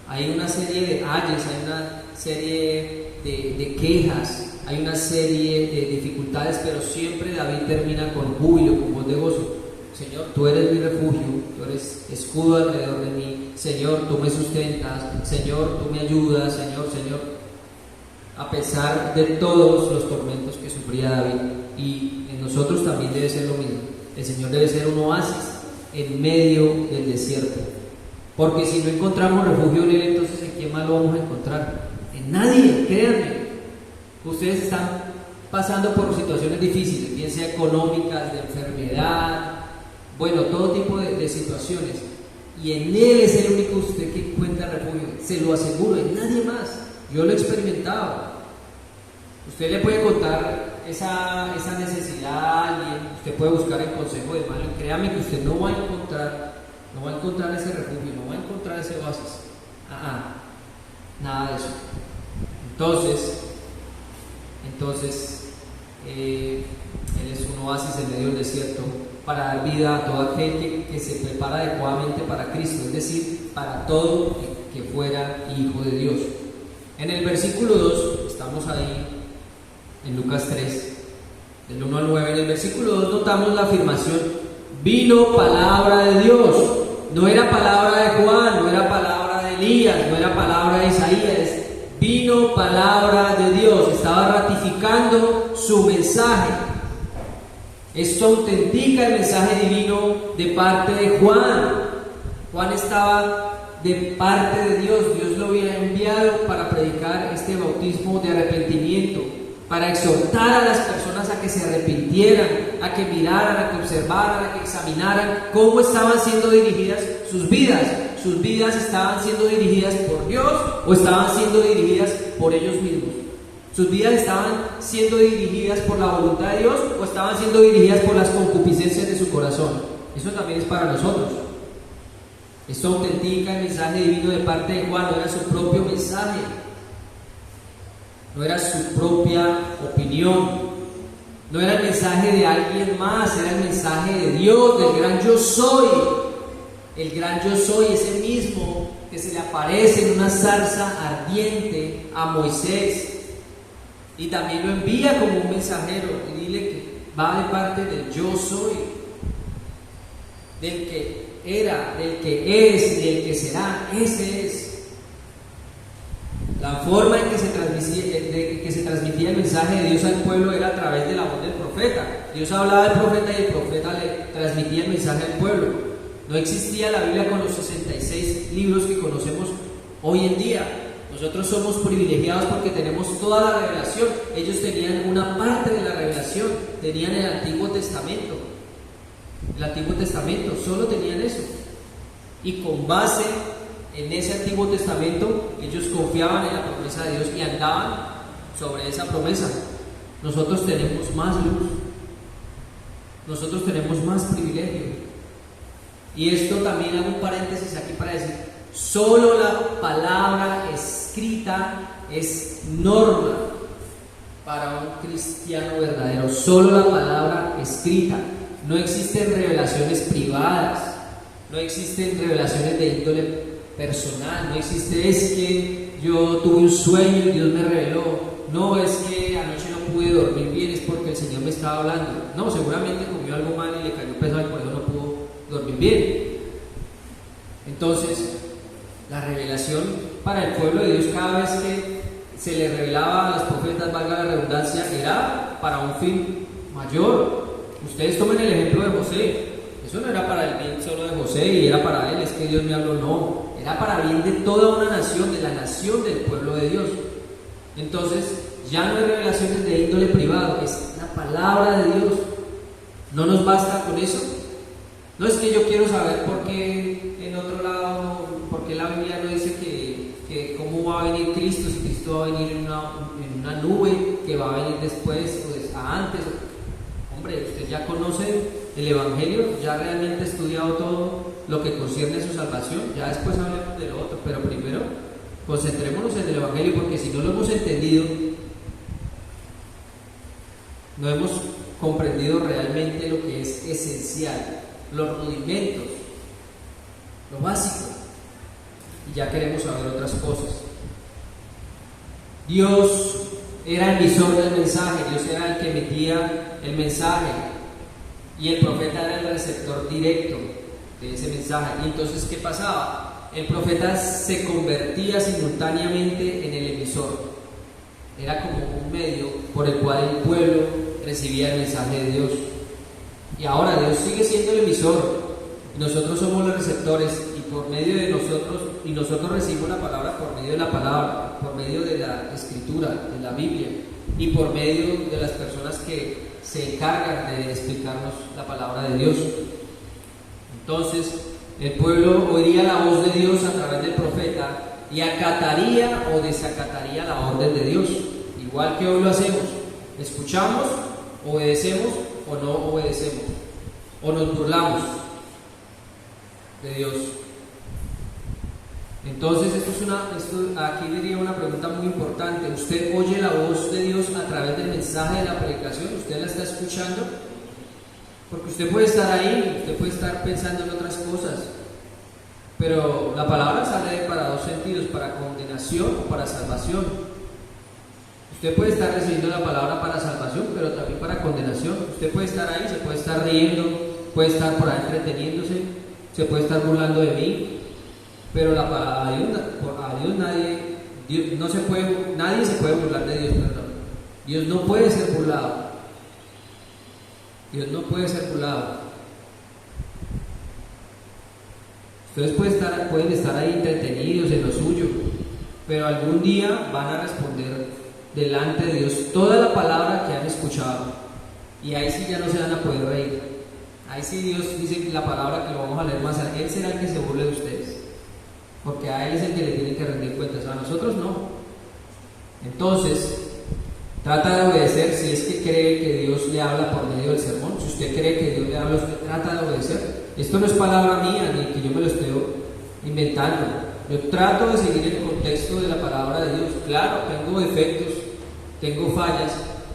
Hay una serie de ayes, hay una serie de quejas, hay una serie de dificultades, pero siempre David termina con júbilo, con voz de gozo. Señor, tú eres mi refugio, tú eres escudo alrededor de mí. Señor, tú me sustentas. Señor, tú me ayudas. Señor. A pesar de todos los tormentos que sufría David, y en nosotros también debe ser lo mismo. El Señor debe ser un oasis en medio del desierto, porque si no encontramos refugio en Él, entonces ¿en quién más lo vamos a encontrar? En nadie, créanme. Ustedes están pasando por situaciones difíciles, bien sea económicas, de enfermedad, bueno, todo tipo de situaciones, y en Él es el único usted que encuentra refugio, se lo aseguro, en nadie más. Yo lo he experimentado. Usted le puede contar esa necesidad a alguien, usted puede buscar el consejo de mano, y créame que usted no va a encontrar ese refugio, no va a encontrar ese oasis. Nada de eso. Entonces Él es un oasis en medio del desierto para dar vida a todo aquel que se prepara adecuadamente para Cristo, es decir, para todo que fuera hijo de Dios. En el versículo 2, estamos ahí en Lucas 3, del 1 al 9, en el versículo 2 notamos la afirmación: vino palabra de Dios. No era palabra de Juan, no era palabra de Elías, no era palabra de Isaías, vino palabra de Dios. Estaba ratificando su mensaje. Esto autentica el mensaje divino de parte de Juan. Juan estaba de parte de Dios. Dios lo había enviado para predicar este bautismo de arrepentimiento, para exhortar a las personas a que se arrepintieran, a que miraran, a que observaran, a que examinaran cómo estaban siendo dirigidas sus vidas. ¿Sus vidas estaban siendo dirigidas por Dios o estaban siendo dirigidas por ellos mismos? ¿Sus vidas estaban siendo dirigidas por la voluntad de Dios o estaban siendo dirigidas por las concupiscencias de su corazón? Eso también es para nosotros. Esto autentica el mensaje divino de parte de Juan, no era su propio mensaje, no era su propia opinión, no era el mensaje de alguien más, era el mensaje de Dios, del gran yo soy. El gran yo soy, ese mismo que se le aparece en una zarza ardiente a Moisés y también lo envía como un mensajero y dile que va de parte del yo soy, del que era, del que es y del que será. Ese es. La forma en que se transmitía el mensaje de Dios al pueblo era a través de la voz del profeta. Dios hablaba al profeta y el profeta le transmitía el mensaje al pueblo. No existía la Biblia con los 66 libros que conocemos hoy en día. Nosotros somos privilegiados porque tenemos toda la revelación. Ellos tenían una parte de la revelación, tenían el Antiguo Testamento. El Antiguo Testamento, solo tenían eso. Y con base en ese Antiguo Testamento, ellos confiaban en la promesa de Dios y andaban sobre esa promesa. Nosotros tenemos más luz, nosotros tenemos más privilegio. Y esto también hago un paréntesis aquí para decir, solo la palabra escrita es norma para un cristiano verdadero. Solo la palabra escrita. No existen revelaciones privadas, no existen revelaciones de índole personal, no existe es que yo tuve un sueño y Dios me reveló, no es que anoche no pude dormir bien, es porque el Señor me estaba hablando. No, seguramente comió algo mal y le cayó pesado y por eso no pudo dormir bien. Entonces, la revelación para el pueblo de Dios, cada vez que se le revelaba a los profetas, valga la redundancia, era para un fin mayor. Ustedes tomen el ejemplo de José. Eso no era para el bien solo de José y era para él, es que Dios me habló, no. Era para bien de toda una nación, de la nación del pueblo de Dios. Entonces, ya no hay revelaciones de índole privado, es la palabra de Dios. ¿No nos basta con eso? No es que yo quiero saber por qué en otro lado, por qué la Biblia no dice que cómo va a venir Cristo, si Cristo va a venir en una nube, que va a venir después o antes. Hombre, usted ya conoce el Evangelio, ya realmente ha estudiado todo lo que concierne a su salvación, ya después hablemos de lo otro, pero primero concentrémonos en el Evangelio, porque si no lo hemos entendido, no hemos comprendido realmente lo que es esencial, los rudimentos, lo básico, y ya queremos saber otras cosas. Dios era el emisor del mensaje, Dios era el que emitía el mensaje y el profeta era el receptor directo de ese mensaje. Y entonces, ¿qué pasaba? El profeta se convertía simultáneamente en el emisor. Era como un medio por el cual el pueblo recibía el mensaje de Dios. Y ahora Dios sigue siendo el emisor, nosotros somos los receptores, y por medio de nosotros recibimos la palabra por medio de la palabra, por medio de la escritura, de la Biblia, y por medio de las personas que se encargan de explicarnos la palabra de Dios. Entonces, el pueblo oiría la voz de Dios a través del profeta y acataría o desacataría la orden de Dios, igual que hoy lo hacemos. Escuchamos, obedecemos o no obedecemos, o nos burlamos de Dios. Entonces, aquí diría una pregunta muy importante. ¿Usted oye la voz de Dios a través del mensaje de la predicación? ¿Usted la está escuchando? Porque usted puede estar ahí, usted puede estar pensando en otras cosas, pero la palabra sale para dos sentidos, para condenación o para salvación. Usted puede estar recibiendo la palabra para salvación, pero también para condenación. Usted puede estar ahí, se puede estar riendo, puede estar por ahí entreteniéndose, se puede estar burlando de mí, pero la palabra a Dios nadie se puede burlar de Dios, perdón. Dios no puede ser burlado. Dios no puede ser burlado. Ustedes pueden estar ahí entretenidos en lo suyo, pero algún día van a responder delante de Dios toda la palabra que han escuchado, y ahí sí ya no se van a poder reír. Ahí sí Dios dice la palabra que lo vamos a leer más adelante. Él será el que se burle de ustedes, porque a Él es el que le tienen que rendir cuentas, a nosotros no. Entonces, Trata de obedecer si es que cree que Dios le habla por medio del sermón. Si usted cree que Dios le habla, usted trata de obedecer. Esto no es palabra mía, ni que yo me lo esté inventando. Yo trato de seguir el contexto de la palabra de Dios. Claro, tengo defectos, tengo fallas,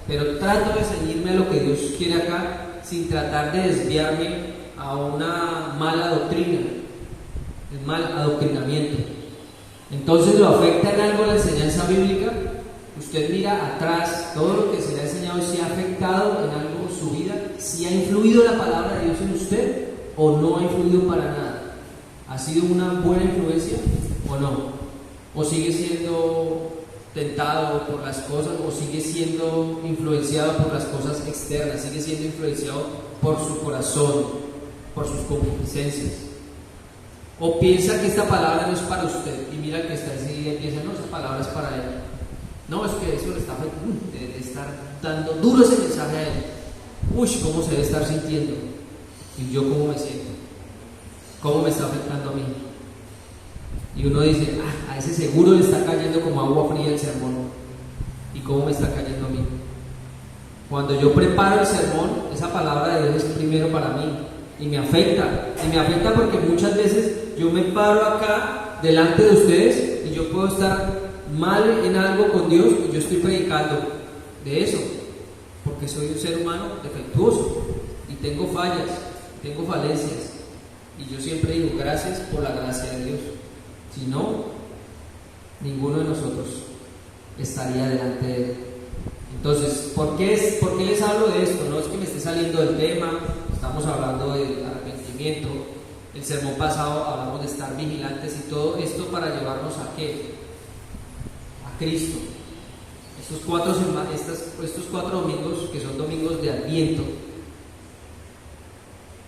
pero trato de ceñirme a lo que Dios quiere acá, sin tratar de desviarme a una mala doctrina, el mal adoctrinamiento. Entonces, ¿lo afecta en algo la enseñanza bíblica? Usted mira atrás, todo lo que se le ha enseñado, si ha afectado en algo su vida, si ha influido la palabra de Dios en usted o no ha influido para nada. ¿Ha sido una buena influencia o no? ¿O sigue siendo tentado por las cosas, o sigue siendo influenciado por las cosas externas, sigue siendo influenciado por su corazón, por sus concupiscencias? ¿O piensa que esta palabra no es para usted y mira que está enseguida y piensa, no, esa palabra es para él? No, es que eso le está de estar dando duro ese mensaje a él. Uy, ¿cómo se debe estar sintiendo? ¿Y yo cómo me siento? ¿Cómo me está afectando a mí? Y uno dice, a ese seguro le está cayendo como agua fría el sermón. ¿Y cómo me está cayendo a mí? Cuando yo preparo el sermón, esa palabra de Dios es primero para mí. Y me afecta. Y me afecta porque muchas veces yo me paro acá delante de ustedes y yo puedo estar mal en algo con Dios y yo estoy predicando de eso. Porque soy un ser humano defectuoso. Y tengo fallas, tengo falencias. Y yo siempre digo, gracias por la gracia de Dios. Si no, ninguno de nosotros estaría delante de Él. Entonces, ¿por qué les hablo de esto? No es que me esté saliendo del tema, estamos hablando del arrepentimiento. El sermón pasado hablamos de estar vigilantes y todo esto para llevarnos ¿a qué? A Cristo. Estos 4 domingos, que son domingos de Adviento,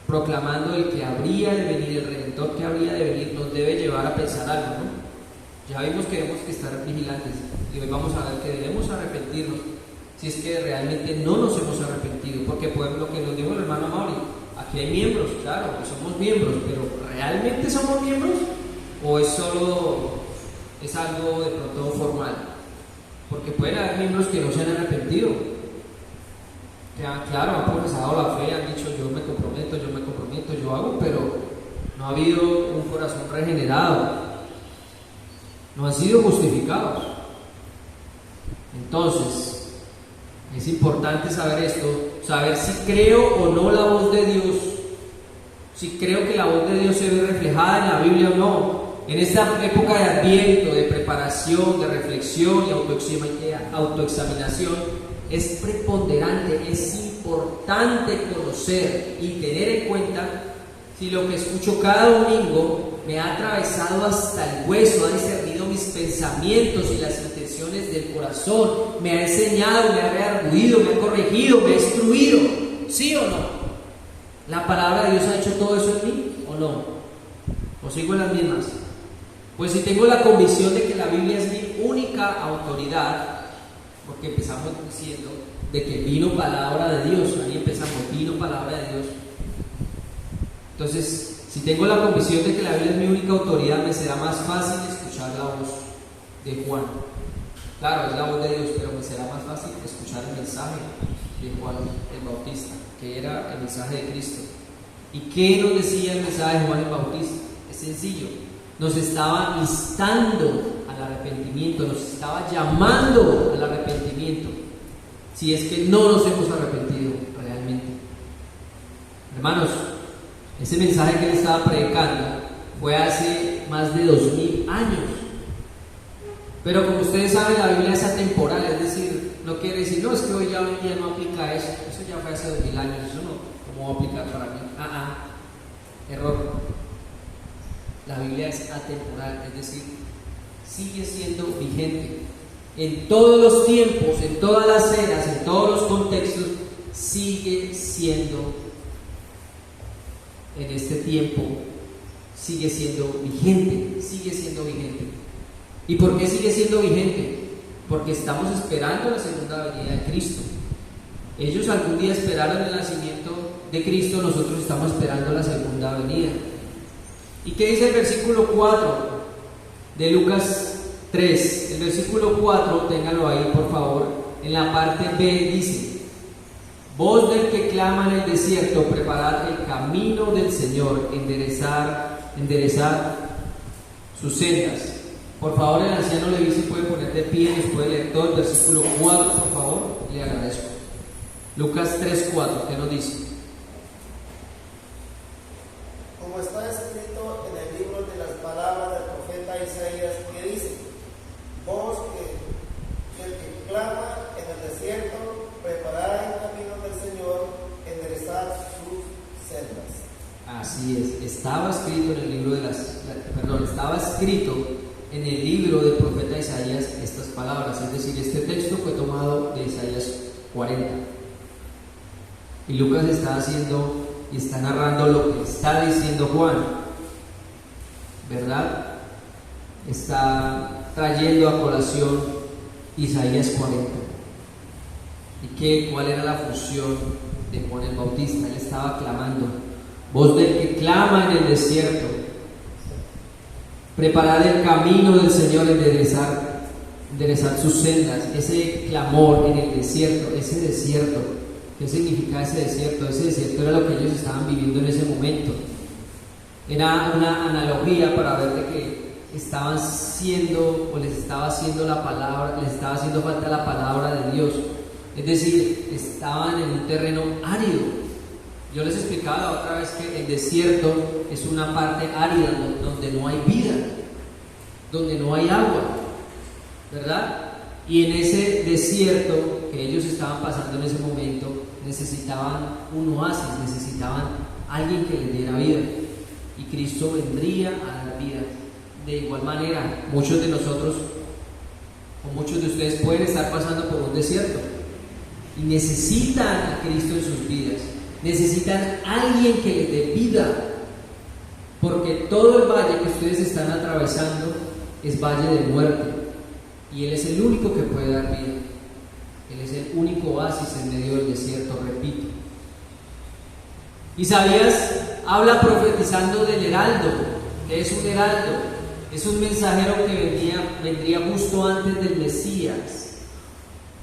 proclamando el que habría de venir, el Redentor que habría de venir, nos debe llevar a pensar algo, ¿no? Ya vimos que tenemos que estar vigilantes y hoy vamos a ver que debemos arrepentirnos si es que realmente no nos hemos arrepentido, porque por lo que nos dijo el hermano Mauri, aquí hay miembros, claro, que somos miembros, pero ¿realmente somos miembros? ¿O es algo de pronto formal? Porque pueden haber miembros que no se han arrepentido, que claro, han profesado la fe, han dicho yo me comprometo, yo hago, pero no ha habido un corazón regenerado, no han sido justificados. Entonces, es importante saber esto, saber si creo o no la voz de Dios, si creo que la voz de Dios se ve reflejada en la Biblia o no. En esta época de Adviento, de preparación, de reflexión y autoexaminación, es preponderante, es importante conocer y tener en cuenta si lo que escucho cada domingo me ha atravesado hasta el hueso, ha discernido mis pensamientos y las intenciones del corazón, me ha enseñado, me ha redarguido, me ha corregido, me ha instruido, ¿sí o no? ¿La palabra de Dios ha hecho todo eso en mí o no? ¿O sigo en las mismas? Pues si tengo la convicción de que la Biblia es mi única autoridad, porque empezamos diciendo de que vino palabra de Dios, ahí empezamos, vino palabra de Dios. Entonces, si tengo la convicción de que la Biblia es mi única autoridad, me será más fácil escuchar la voz de Juan. Claro, es la voz de Dios, pero me será más fácil escuchar el mensaje de Juan el Bautista, que era el mensaje de Cristo. ¿Y qué nos decía el mensaje de Juan el Bautista? Es sencillo, nos estaba instando al arrepentimiento, nos estaba llamando al arrepentimiento, si es que no nos hemos arrepentido realmente. Hermanos, ese mensaje que él estaba predicando fue hace más de 2000 años. Pero como ustedes saben, la Biblia es atemporal, es decir, no quiere decir, no, es que hoy en día no aplica eso ya fue hace 2000 años, eso no, ¿cómo va a aplicar para mí? Error. La Biblia es atemporal, es decir, sigue siendo vigente. En todos los tiempos, en todas las eras, en todos los contextos, sigue siendo, en este tiempo, sigue siendo vigente, sigue siendo vigente. ¿Y por qué sigue siendo vigente? Porque estamos esperando la segunda venida de Cristo. Ellos algún día esperaron el nacimiento de Cristo, nosotros estamos esperando la segunda venida. ¿Y qué dice el versículo 4 de Lucas 3? El versículo 4, ténganlo ahí por favor, en la parte B dice: voz del que clama en el desierto, preparad el camino del Señor, enderezad sus sendas. Por favor, el anciano Leví se puede poner de pie y nos puede leer todo el versículo 4, por favor, le agradezco. Lucas 3:4, ¿qué nos dice? Como está escrito en el libro de las palabras del profeta Isaías, que dice: voz del que clama en el desierto, preparad el camino del Señor, enderezad sus sendas. Así es, estaba escrito en el libro estaba escrito en el libro del profeta Isaías estas palabras, es decir, este texto fue tomado de Isaías 40. Y Lucas está narrando lo que está diciendo Juan, ¿verdad? Está trayendo a colación Isaías 40. ¿Y cuál era la función de Juan el Bautista? Él estaba clamando: voz del que clama en el desierto, preparad el camino del Señor, enderezad sus sendas. Ese clamor en el desierto, ese desierto, ¿qué significa ese desierto? Ese desierto era lo que ellos estaban viviendo en ese momento. Era una analogía para ver de que estaban siendo, o les estaba haciendo la palabra, les estaba haciendo falta la palabra de Dios. Es decir, estaban en un terreno árido. Yo les explicaba la otra vez que el desierto es una parte árida donde no hay vida, donde no hay agua, ¿verdad? Y en ese desierto que ellos estaban pasando en ese momento, necesitaban un oasis, necesitaban alguien que les diera vida. Y Cristo vendría a dar vida. De igual manera, muchos de nosotros, o muchos de ustedes, pueden estar pasando por un desierto y necesitan a Cristo en sus vidas. Necesitan a alguien que les dé vida, porque todo el valle que ustedes están atravesando es valle de muerte, y Él es el único que puede dar vida. Él es el único oasis en medio del desierto, repito. Isaías habla profetizando del heraldo. ¿Qué es un heraldo? Es un mensajero que vendría justo antes del Mesías.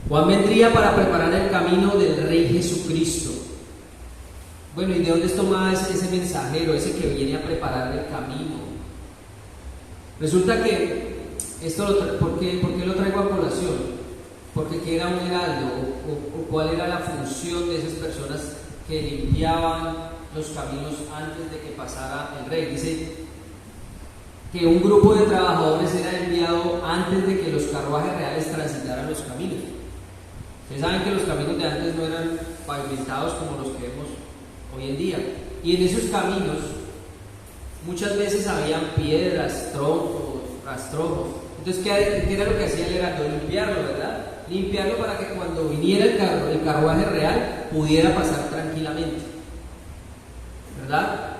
Juan vendría para preparar el camino del Rey Jesucristo. Bueno, ¿y de dónde es tomado ese mensajero, ese que viene a preparar el camino? Resulta que ¿por qué lo traigo a colación? Porque ¿qué era un heraldo? ¿O cuál era la función de esas personas que limpiaban los caminos antes de que pasara el rey? Dice que un grupo de trabajadores era enviado antes de que los carruajes reales transitaran los caminos. Ustedes saben que los caminos de antes no eran pavimentados como los que vemos hoy en día, y en esos caminos muchas veces habían piedras, troncos, rastrojos. Entonces, ¿qué era lo que hacía el heraldo? Limpiarlo, ¿verdad? Limpiarlo para que cuando viniera el carruaje real pudiera pasar tranquilamente, ¿verdad?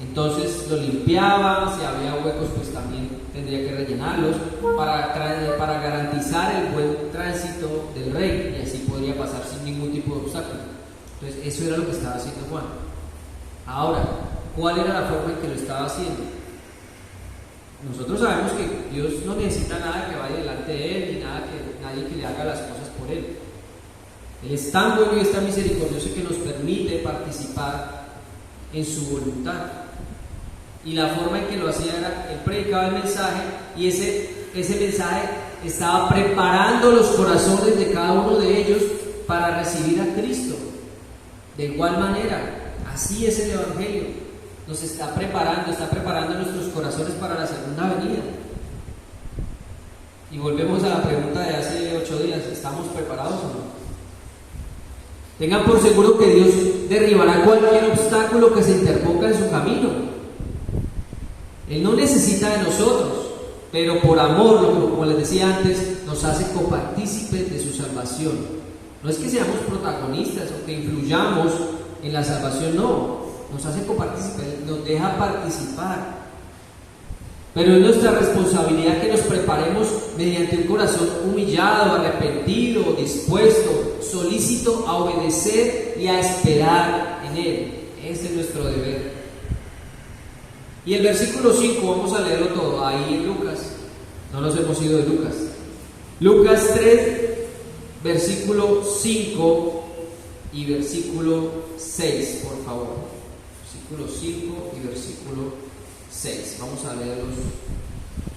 Entonces lo limpiaba, si había huecos pues también tendría que rellenarlos para garantizar el buen tránsito del rey, y así podría pasar sin ningún tipo de obstáculo. Entonces eso era lo que estaba haciendo Juan. Ahora, ¿cuál era la forma en que lo estaba haciendo? Nosotros sabemos que Dios no necesita nada que vaya delante de Él, ni nadie que le haga las cosas por Él. Él es tan bueno y es tan misericordioso que nos permite participar en su voluntad. Y la forma en que lo hacía era, Él predicaba el mensaje, y ese mensaje estaba preparando los corazones de cada uno de ellos para recibir a Cristo. De igual manera, así es el Evangelio. Nos está preparando nuestros corazones para la segunda venida. Y volvemos a la pregunta de hace 8 días: ¿estamos preparados o no? Tengan por seguro que Dios derribará cualquier obstáculo que se interponga en su camino. Él no necesita de nosotros, pero por amor, como les decía antes, nos hace copartícipes de su salvación. No es que seamos protagonistas o que influyamos en la salvación, no. Nos hace copartícipes, nos deja participar. Pero es nuestra responsabilidad que nos preparemos mediante un corazón humillado, arrepentido, dispuesto, solícito a obedecer y a esperar en Él. Ese es nuestro deber. Y el versículo 5, vamos a leerlo todo, ahí en Lucas. No nos hemos ido de Lucas. Lucas 3, versículo 5 y versículo 6, por favor. Versículo 5 y versículo 6. Vamos a leerlos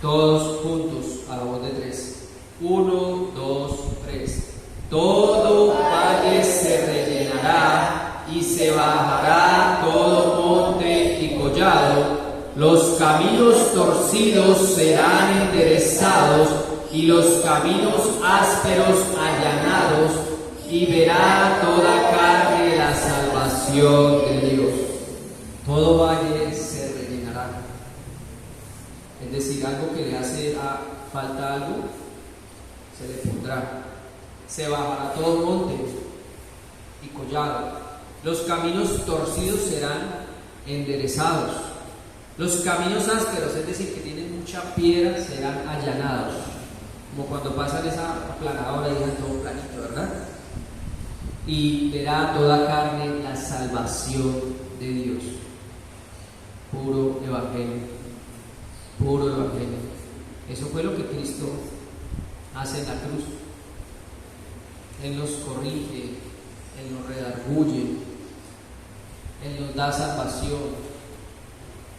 todos juntos a la voz de 3. 1, 2, 3. Todo valle se rellenará y se bajará todo monte y collado. Los caminos torcidos serán enderezados y los caminos ásperos allanados, y verá toda carne la salvación de Dios. Todo valle se rellenará. Es decir, algo que le hace falta algo, se le pondrá. Se bajará todo monte y collado. Los caminos torcidos serán enderezados. Los caminos ásperos, es decir, que tienen mucha piedra, serán allanados. Como cuando pasan esa aplanadora y dejan todo planito, ¿verdad? Y verá toda carne la salvación de Dios. Puro evangelio. Puro evangelio. Eso fue lo que Cristo hace en la cruz. Él nos corrige, Él nos redarguye, Él nos da salvación.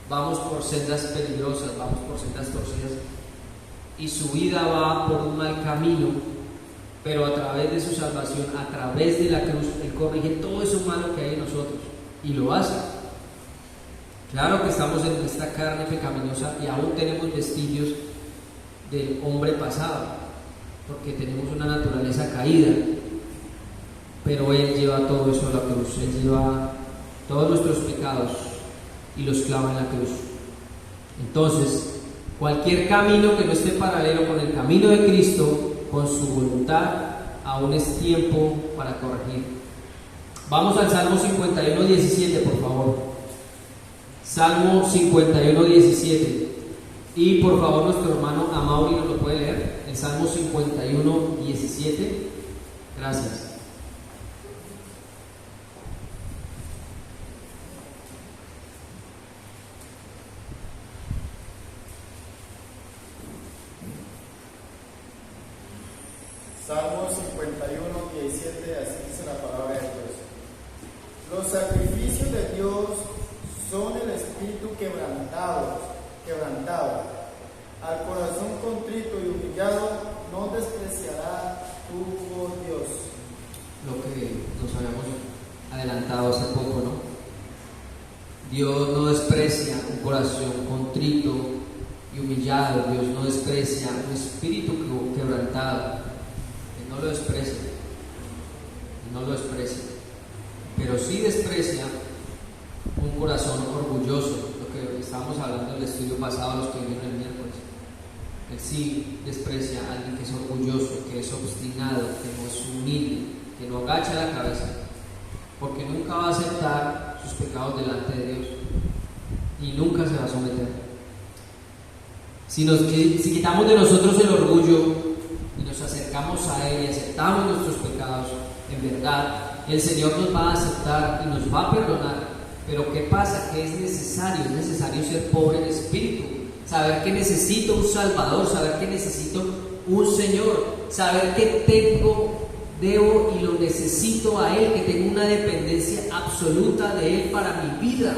Vamos por sendas peligrosas, vamos por sendas torcidas, y su vida va por un mal camino, pero a través de su salvación, a través de la cruz, Él corrige todo eso malo que hay en nosotros, y lo hace. Claro que estamos en esta carne pecaminosa y aún tenemos vestigios del hombre pasado, porque tenemos una naturaleza caída, pero Él lleva todo eso a la cruz. Él lleva todos nuestros pecados y los clava en la cruz. Entonces, cualquier camino que no esté paralelo con el camino de Cristo, con su voluntad, aún es tiempo para corregir. Vamos al Salmo 51, 17, por favor. Salmo 51, 17. Y por favor, nuestro hermano Amaury nos lo puede leer. El Salmo 51, 17. Gracias. Salmo 51, 17, así dice la palabra de Dios. Los sacrificios de Dios son el espíritu quebrantado. Al corazón contrito y humillado no despreciará tu, oh Dios. Lo que nos habíamos adelantado hace poco, ¿no? Dios no desprecia un corazón contrito y humillado. Dios no desprecia un espíritu quebrantado. Él no lo desprecia. Él no lo desprecia. Pero sí desprecia un corazón orgulloso. Lo que estábamos hablando en el estudio pasado, los que vinieron el miércoles. Él sí desprecia a alguien que es orgulloso, que es obstinado, que no es humilde, que no agacha la cabeza, porque nunca va a aceptar sus pecados delante de Dios y nunca se va a someter. Si quitamos de nosotros el orgullo y nos acercamos a Él y aceptamos nuestros pecados, en verdad, el Señor nos va a aceptar y nos va a perdonar. Pero ¿qué pasa? Que es necesario ser pobre en espíritu, saber que necesito un Salvador, saber que necesito un Señor, saber que debo y lo necesito a Él, que tengo una dependencia absoluta de Él para mi vida,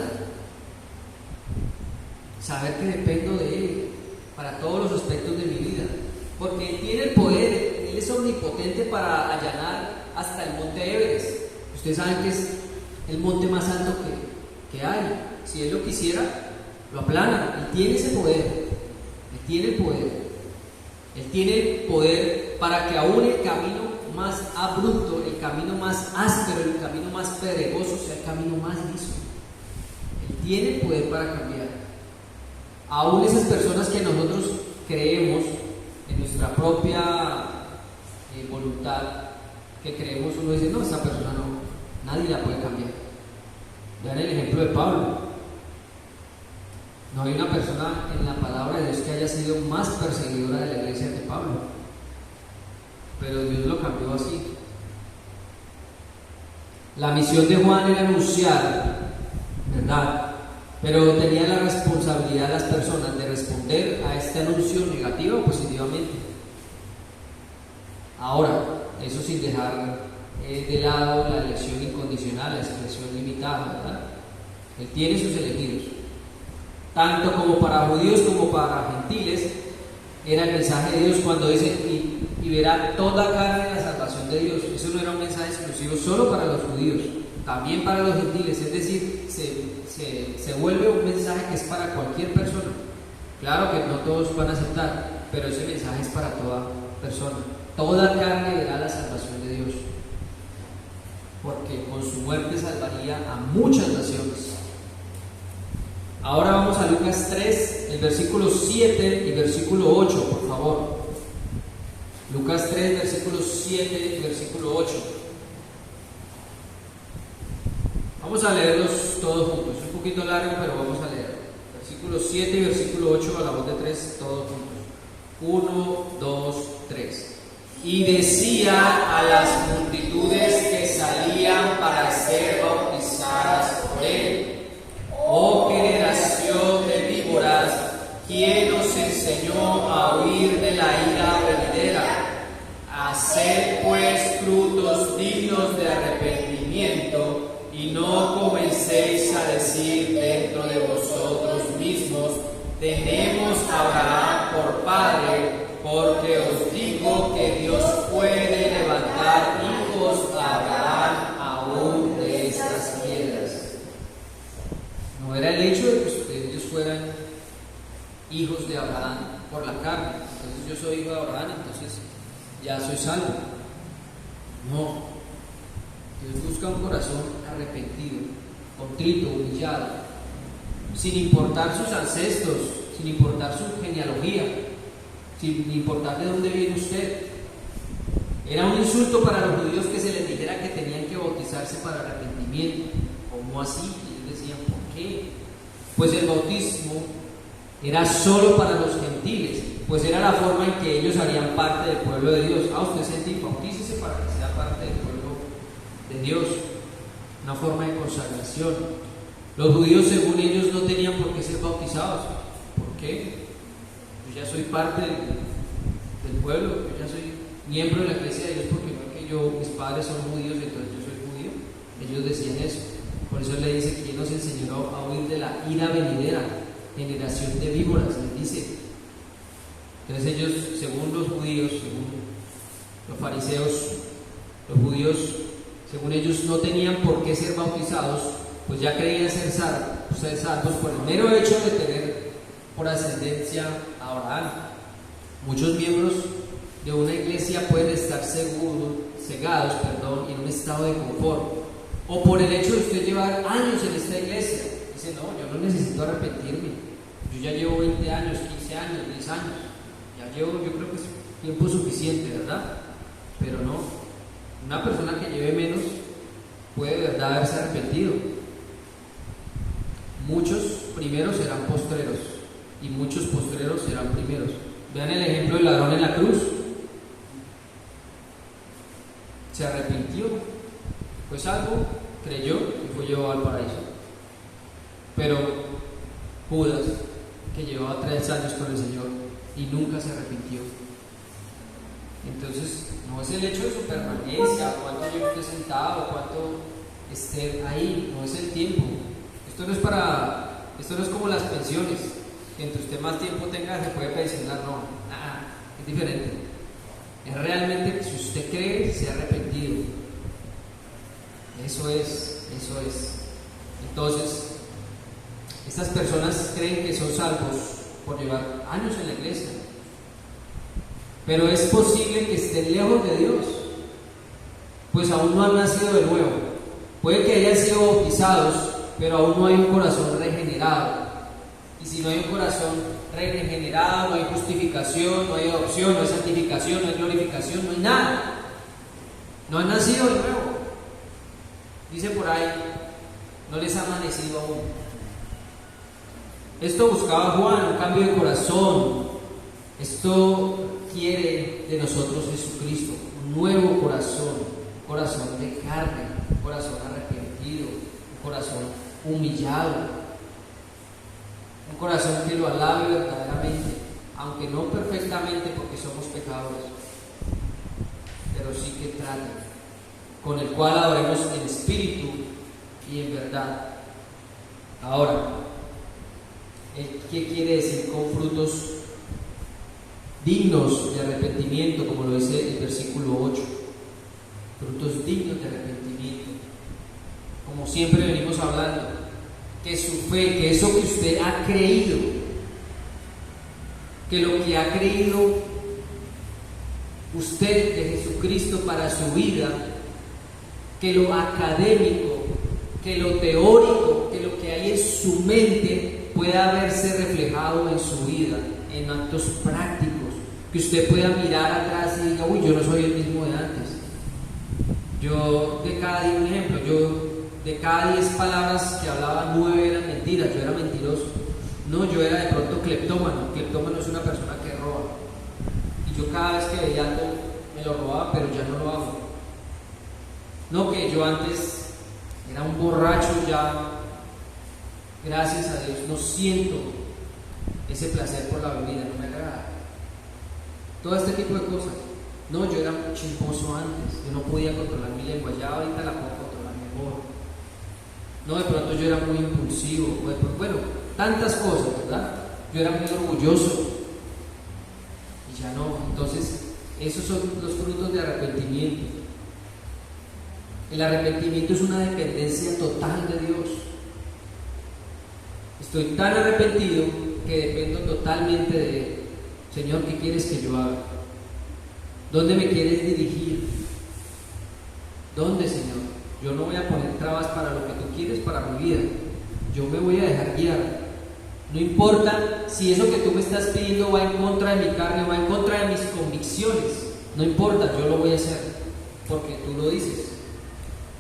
saber que dependo de Él para todos los aspectos de mi vida, porque Él tiene el poder, Él es omnipotente para allanar hasta el monte Everest. Ustedes saben que es el monte más alto que hay. Si Él lo quisiera, lo aplana. Él tiene ese poder. Él tiene el poder. Él tiene el poder para que aún el camino más abrupto, el camino más áspero, el camino más pedregoso sea el camino más liso. Él tiene el poder para cambiar. Aún esas personas que nosotros creemos en nuestra propia voluntad, que creemos, uno dice, no, esa persona no, nadie la puede cambiar. Vean el ejemplo de Pablo. No hay una persona en la palabra de Dios que haya sido más perseguidora de la iglesia que Pablo, pero Dios lo cambió así. La misión de Juan era anunciar, ¿verdad? Pero tenía la responsabilidad de las personas de responder a este anuncio negativo o positivamente. Ahora, eso sin dejar de lado la elección incondicional, la expresión limitada, ¿verdad? Él tiene sus elegidos. Tanto como para judíos como para gentiles, era el mensaje de Dios cuando dice, y verá toda carne la salvación de Dios. Eso no era un mensaje exclusivo solo para los judíos, también para los gentiles, es decir, se vuelve un mensaje que es para cualquier persona. Claro que no todos van a aceptar, pero ese mensaje es para toda persona. Toda carne verá la salvación de Dios, porque con su muerte salvaría a muchas naciones. Ahora vamos a Lucas 3, el versículo 7 y versículo 8, por favor. Lucas 3, versículo 7 y versículo 8. Vamos a leerlos todos juntos. Es un poquito largo, pero vamos a leer. Versículo 7 y versículo 8 a la voz de 3, todos juntos. 1, 2, 3. Y decía a las multitudes que salían para ser bautizadas por él: oh generación de víboras, ¿quién os enseñó a huir de la ira venidera? Haced pues frutos dignos de arrepentimiento, y no comencéis a decir dentro de vosotros mismos: tenemos a Abraham por padre, porque os digo que Dios puede levantar hijos a Abraham aún de estas piedras. No era el hecho de que ellos fueran hijos de Abraham por la carne. Entonces yo soy hijo de Abraham, entonces ya soy salvo. No. Dios busca un corazón arrepentido, contrito, humillado, sin importar sus ancestros, sin importar su genealogía, sin importar de dónde viene usted. Era un insulto para los judíos que se les dijera que tenían que bautizarse para arrepentimiento. ¿Cómo así? Y ellos decían, ¿por qué? Pues el bautismo era solo para los gentiles, pues era la forma en que ellos harían parte del pueblo de Dios. Usted es gentil, bautícese para que sea parte del pueblo de Dios, una forma de consagración. Los judíos, según ellos, no tenían por qué ser bautizados. ¿Por qué? Yo ya soy parte del pueblo, yo ya soy miembro de la iglesia de Dios, porque no es que mis padres son judíos, entonces yo soy judío. Ellos decían eso. Por eso le dice: ¿quién nos enseñó a huir de la ira venidera? Generación de víboras, les dice. Entonces ellos, según los judíos, según los fariseos, los judíos, según ellos, no tenían por qué ser bautizados, pues ya creían ser salvos por el mero hecho de tener por ascendencia a Abraham. Muchos miembros de una iglesia pueden estar cegados en un estado de confort, o por el hecho de usted llevar años en esta iglesia. Dice: no, yo no necesito arrepentirme, yo ya llevo 20 años, 15 años, 10 años, ya llevo, yo creo que es tiempo suficiente, ¿verdad? Pero no, una persona que lleve menos puede de verdad haberse arrepentido. Muchos primeros serán postreros, y muchos postreros serán primeros. Vean el ejemplo del ladrón en la cruz. Se arrepintió, fue salvo, creyó y fue llevado al paraíso. Pero Judas, que llevaba 3 años con el Señor y nunca se arrepintió. Entonces, no es el hecho de su permanencia, cuánto llevo usted sentado, cuánto esté ahí, no es el tiempo. Esto no es como las pensiones, que entre usted más tiempo tenga se puede pensionar, no, es diferente. Es realmente que si usted cree, se ha arrepentido. Eso es. Entonces, estas personas creen que son salvos por llevar años en la iglesia, pero es posible que estén lejos de Dios, pues aún no han nacido de nuevo. Puede que hayan sido bautizados, pero aún no hay un corazón regenerado. Y si no hay un corazón regenerado, no hay justificación, no hay adopción, no hay santificación, no hay glorificación, no hay nada. No han nacido de nuevo. Dice por ahí: no les ha amanecido aún. Esto buscaba Juan, un cambio de corazón. Esto quiere de nosotros Jesucristo, un nuevo corazón, un corazón de carne, un corazón arrepentido, un corazón humillado, un corazón que lo alabe verdaderamente, aunque no perfectamente, porque somos pecadores, pero sí que traten, con el cual adoremos en espíritu y en verdad. Ahora, ¿qué quiere decir con frutos dignos de arrepentimiento, como lo dice el versículo 8? Frutos dignos de arrepentimiento. Como siempre venimos hablando, que su fe, que eso que usted ha creído, que lo que ha creído usted de Jesucristo para su vida, que lo académico, que lo teórico, que lo que hay en su mente pueda verse reflejado en su vida, en actos prácticos, que usted pueda mirar atrás y diga, uy, yo no soy el mismo de antes. Yo de cada día, un ejemplo, yo de cada 10 palabras que hablaba, 9 eran mentiras, yo era mentiroso. No, yo era de pronto cleptómano. Cleptómano es una persona que roba. Y yo cada vez que veía algo me lo robaba, pero ya no lo hago. No, que yo antes era un borracho, ya gracias a Dios no siento ese placer por la bebida, no me agrada. Todo este tipo de cosas. No, yo era muy chismoso antes, yo no podía controlar mi lengua, ya ahorita la puedo controlar mejor. No, de pronto yo era muy impulsivo, bueno, tantas cosas, ¿verdad? Yo era muy orgulloso y ya no. Entonces, esos son los frutos de arrepentimiento. El arrepentimiento es una dependencia total de Dios. Estoy tan arrepentido que dependo totalmente de Él. Señor, ¿qué quieres que yo haga? ¿Dónde me quieres dirigir? ¿Dónde, Señor? Yo no voy a poner trabas para lo que tú quieres para mi vida. Yo me voy a dejar guiar. No importa si eso que tú me estás pidiendo va en contra de mi carne, va en contra de mis convicciones. No importa, yo lo voy a hacer porque tú lo dices.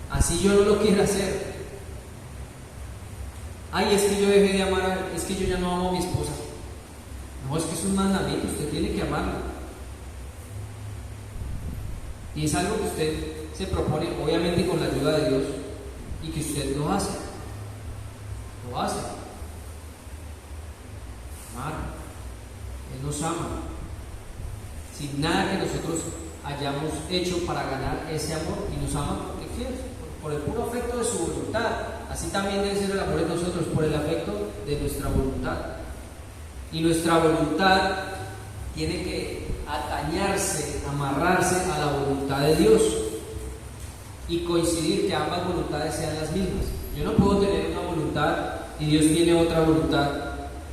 Así yo no lo quiero hacer. Ay, es que yo dejé de amar, es que yo ya no amo a mi esposa. No, es que es un mandamiento, usted tiene que amarla. Y es algo que usted se propone, obviamente con la ayuda de Dios, y que usted lo hace. Lo hace. Amar. Él nos ama. Sin nada que nosotros hayamos hecho para ganar ese amor, y nos ama porque quiere, por el puro afecto de su voluntad. Así también debe ser el amor de nosotros, por el afecto de nuestra voluntad. Y nuestra voluntad tiene que atañarse, amarrarse a la voluntad de Dios y coincidir, que ambas voluntades sean las mismas. Yo no puedo tener una voluntad y Dios tiene otra voluntad.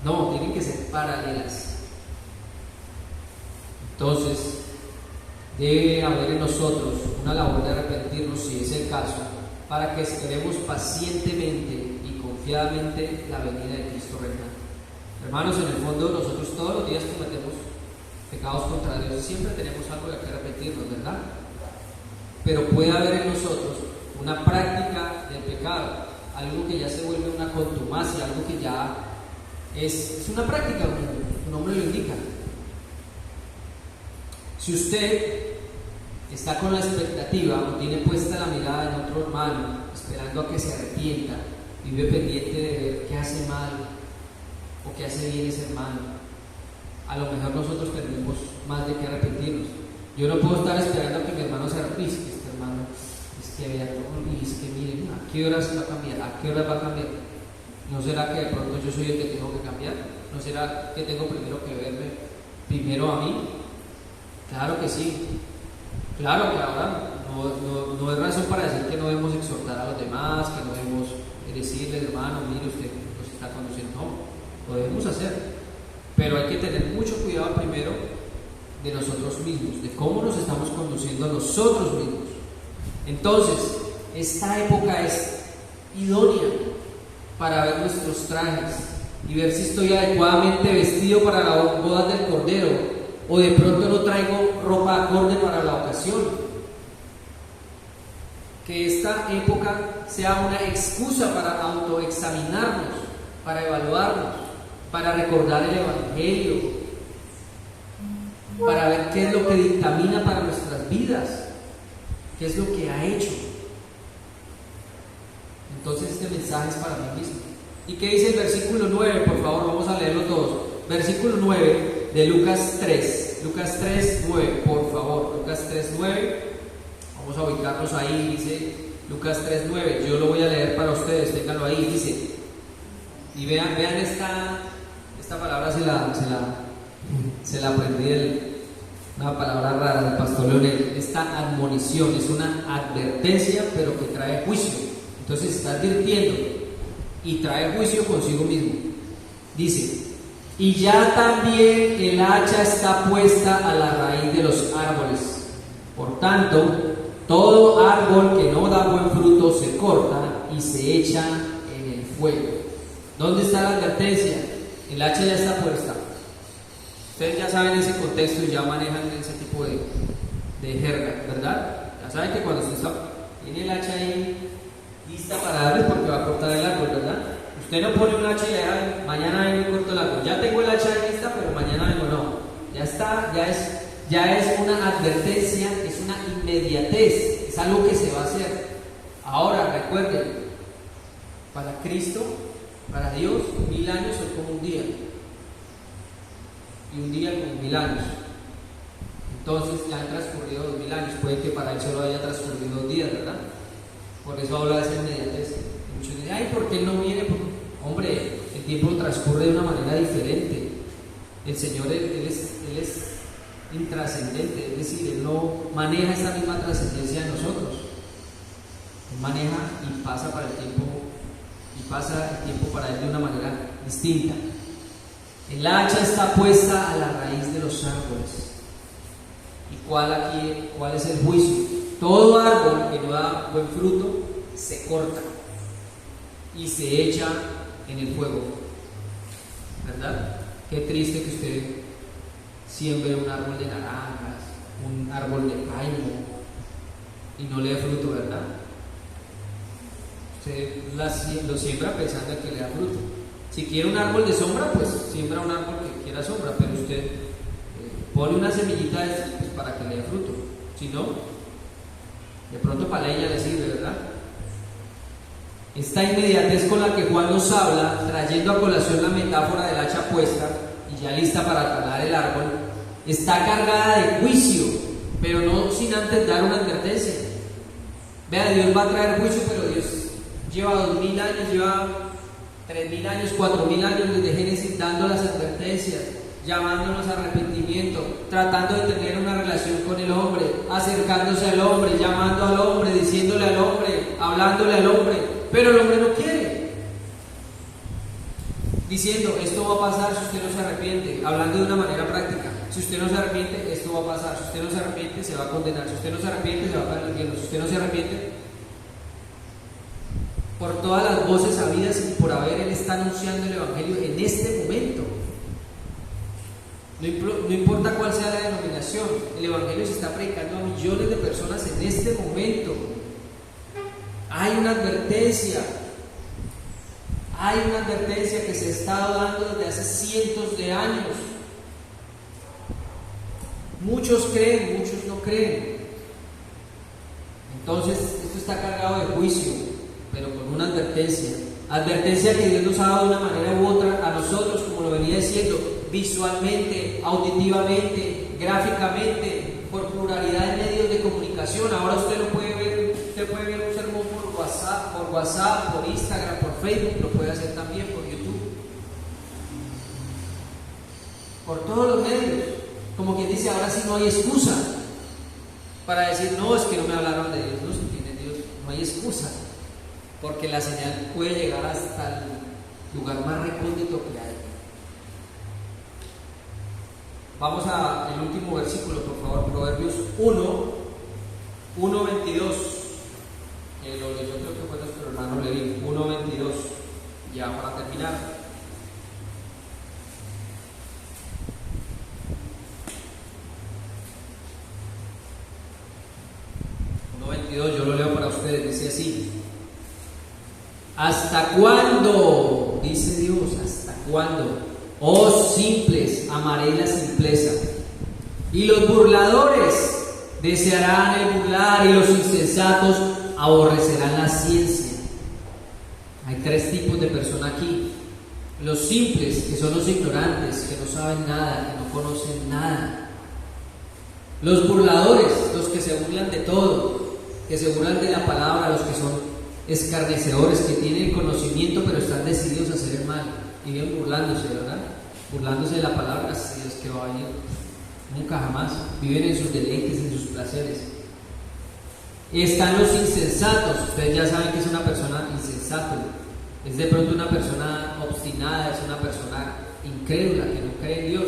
No, tienen que ser paralelas. Entonces, debe haber en nosotros una labor de arrepentirnos, si es el caso, para que esperemos pacientemente y confiadamente la venida de Cristo reinante. Hermanos, en el fondo nosotros todos los días cometemos pecados contra Dios y siempre tenemos algo de que arrepentirnos, ¿verdad? Pero puede haber en nosotros una práctica del pecado, algo que ya se vuelve una contumacia, algo que ya es una práctica, su nombre lo indica. Si usted está con la expectativa o tiene puesta la mirada en otro hermano, esperando a que se arrepienta, vive pendiente de ver qué hace mal o qué hace bien ese hermano, a lo mejor nosotros tenemos más de qué arrepentirnos. Yo no puedo estar esperando a que mi hermano se arrepiente. Este hermano es que vea todo y es que miren, ¿a qué hora se va a cambiar? ¿A qué hora va a cambiar? ¿No será que de pronto yo soy el que tengo que cambiar? ¿No será que tengo primero que verme primero a mí? Claro que sí. Claro que ahora no es razón para decir que no debemos exhortar a los demás, que no debemos decirles, hermano, mire, usted nos está conduciendo. No, lo debemos hacer. Pero hay que tener mucho cuidado primero de nosotros mismos, de cómo nos estamos conduciendo a nosotros mismos. Entonces, esta época es idónea para ver nuestros trajes y ver si estoy adecuadamente vestido para la boda del Cordero, o de pronto no traigo ropa acorde para la ocasión. Que esta época sea una excusa para autoexaminarnos, para evaluarnos, para recordar el Evangelio, para ver qué es lo que dictamina para nuestras vidas, qué es lo que ha hecho. Entonces este mensaje es para mí mismo. ¿Y qué dice el versículo 9? Por favor, vamos a leerlo todos. Versículo 9 de Lucas 3. Lucas 3, 9, por favor. Lucas 3, 9. Vamos a ubicarnos ahí, dice Lucas 3:9. Yo lo voy a leer para ustedes, ténganlo ahí, dice. Y vean esta palabra se la aprendí una palabra rara del pastor Leonel. Esta admonición es una advertencia, pero que trae juicio. Entonces está advirtiendo y trae juicio consigo mismo. Dice: y ya también el hacha está puesta a la raíz de los árboles. Por tanto, todo árbol que no da buen fruto se corta y se echa en el fuego. ¿Dónde está la advertencia? El hacha ya está puesta. Ustedes ya saben ese contexto y ya manejan ese tipo de jerga, ¿verdad? Ya saben que cuando usted tiene el hacha ahí lista para darles, porque va a cortar el árbol, ¿verdad? Usted no pone un hacha y le da, mañana vengo y corto el árbol. Ya tengo el hacha lista, pero mañana vengo, no. Ya está, ya es una advertencia, es una inmediatez, es algo que se va a hacer. Ahora, recuerden, para Cristo, para Dios, 1000 años son como un día. Y un día como 1000 años. Entonces ya han transcurrido 2000 años. Puede que para él solo haya transcurrido 2 días, ¿verdad? Por eso habla de esa inmediatez. Muchos dicen: ay, ¿por qué él no viene? Hombre, el tiempo transcurre de una manera diferente. El Señor, Él es intrascendente, es decir, Él no maneja esa misma trascendencia de nosotros. Él maneja y pasa para el tiempo, y pasa el tiempo para Él de una manera distinta. El hacha está puesta a la raíz de los árboles. ¿Y cuál es el juicio? Todo árbol que no da buen fruto se corta y se echa en el fuego. ¿Verdad? Qué triste que usted siembre un árbol de naranjas, un árbol de cáñamo y no le dé fruto, ¿verdad? Usted lo siembra pensando en que le da fruto. Si quiere un árbol de sombra, pues siembra un árbol que quiera sombra, pero usted pone una semillita pues, para que le dé fruto. Si no, de pronto para ella le sirve, ¿verdad? Esta inmediatez con la que Juan nos habla, trayendo a colación la metáfora del hacha puesta y ya lista para talar el árbol, está cargada de juicio, pero no sin antes dar una advertencia. Vea, Dios va a traer juicio, pero Dios lleva 2000 años, lleva 3000 años, 4000 años desde Génesis dando las advertencias, llamándonos a arrepentimiento, tratando de tener una relación con el hombre, acercándose al hombre, llamando al hombre, diciéndole al hombre, hablándole al hombre, pero el hombre no quiere. Diciendo: esto va a pasar si usted no se arrepiente, hablando de una manera práctica. Si usted no se arrepiente, esto va a pasar. Si usted no se arrepiente, se va a condenar. Si usted no se arrepiente, se va a caer al infierno. Si usted no se arrepiente, por todas las voces habidas y por haber, Él está anunciando el Evangelio en este momento. No importa cuál sea la denominación, el Evangelio se está predicando a millones de personas en este momento. Hay una advertencia que se ha estado dando desde hace cientos de años. Muchos creen, muchos no creen. Entonces, esto está cargado de juicio, pero con una advertencia que Dios nos ha dado de una manera u otra a nosotros, como lo venía diciendo, visualmente, auditivamente, gráficamente, por pluralidad de medios de comunicación. Ahora usted lo puede ver, usted puede ver un sermón por WhatsApp, por Instagram, por Facebook, lo puede hacer también por YouTube, por todos los medios. Como quien dice, ahora sí no hay excusa para decir: no, es que no me hablaron de Dios, no se entiende Dios, no hay excusa, porque la señal puede llegar hasta el lugar más recóndito que hay. Vamos al último versículo, por favor, Proverbios 1:22. Lo leyó, creo que fue nuestro hermano Levín. 1:22, ya para terminar. Yo lo leo para ustedes, dice así: ¿hasta cuándo? Dice Dios, ¿hasta cuándo? Oh simples, amaréis la simpleza, y los burladores desearán el burlar, y los insensatos aborrecerán la ciencia. Hay 3 tipos de personas aquí: los simples, que son los ignorantes, que no saben nada, que no conocen nada; los burladores, los que se burlan de todo; que se burlan de la palabra, los que son escarnecedores, que tienen conocimiento pero están decididos a hacer el mal y viven burlándose, ¿verdad? Burlándose de la palabra, así es que va a venir. Nunca jamás. Viven en sus deleites, en sus placeres. Están los insensatos. Ustedes ya saben que es una persona insensata. Es de pronto una persona obstinada, es una persona incrédula, que no cree en Dios,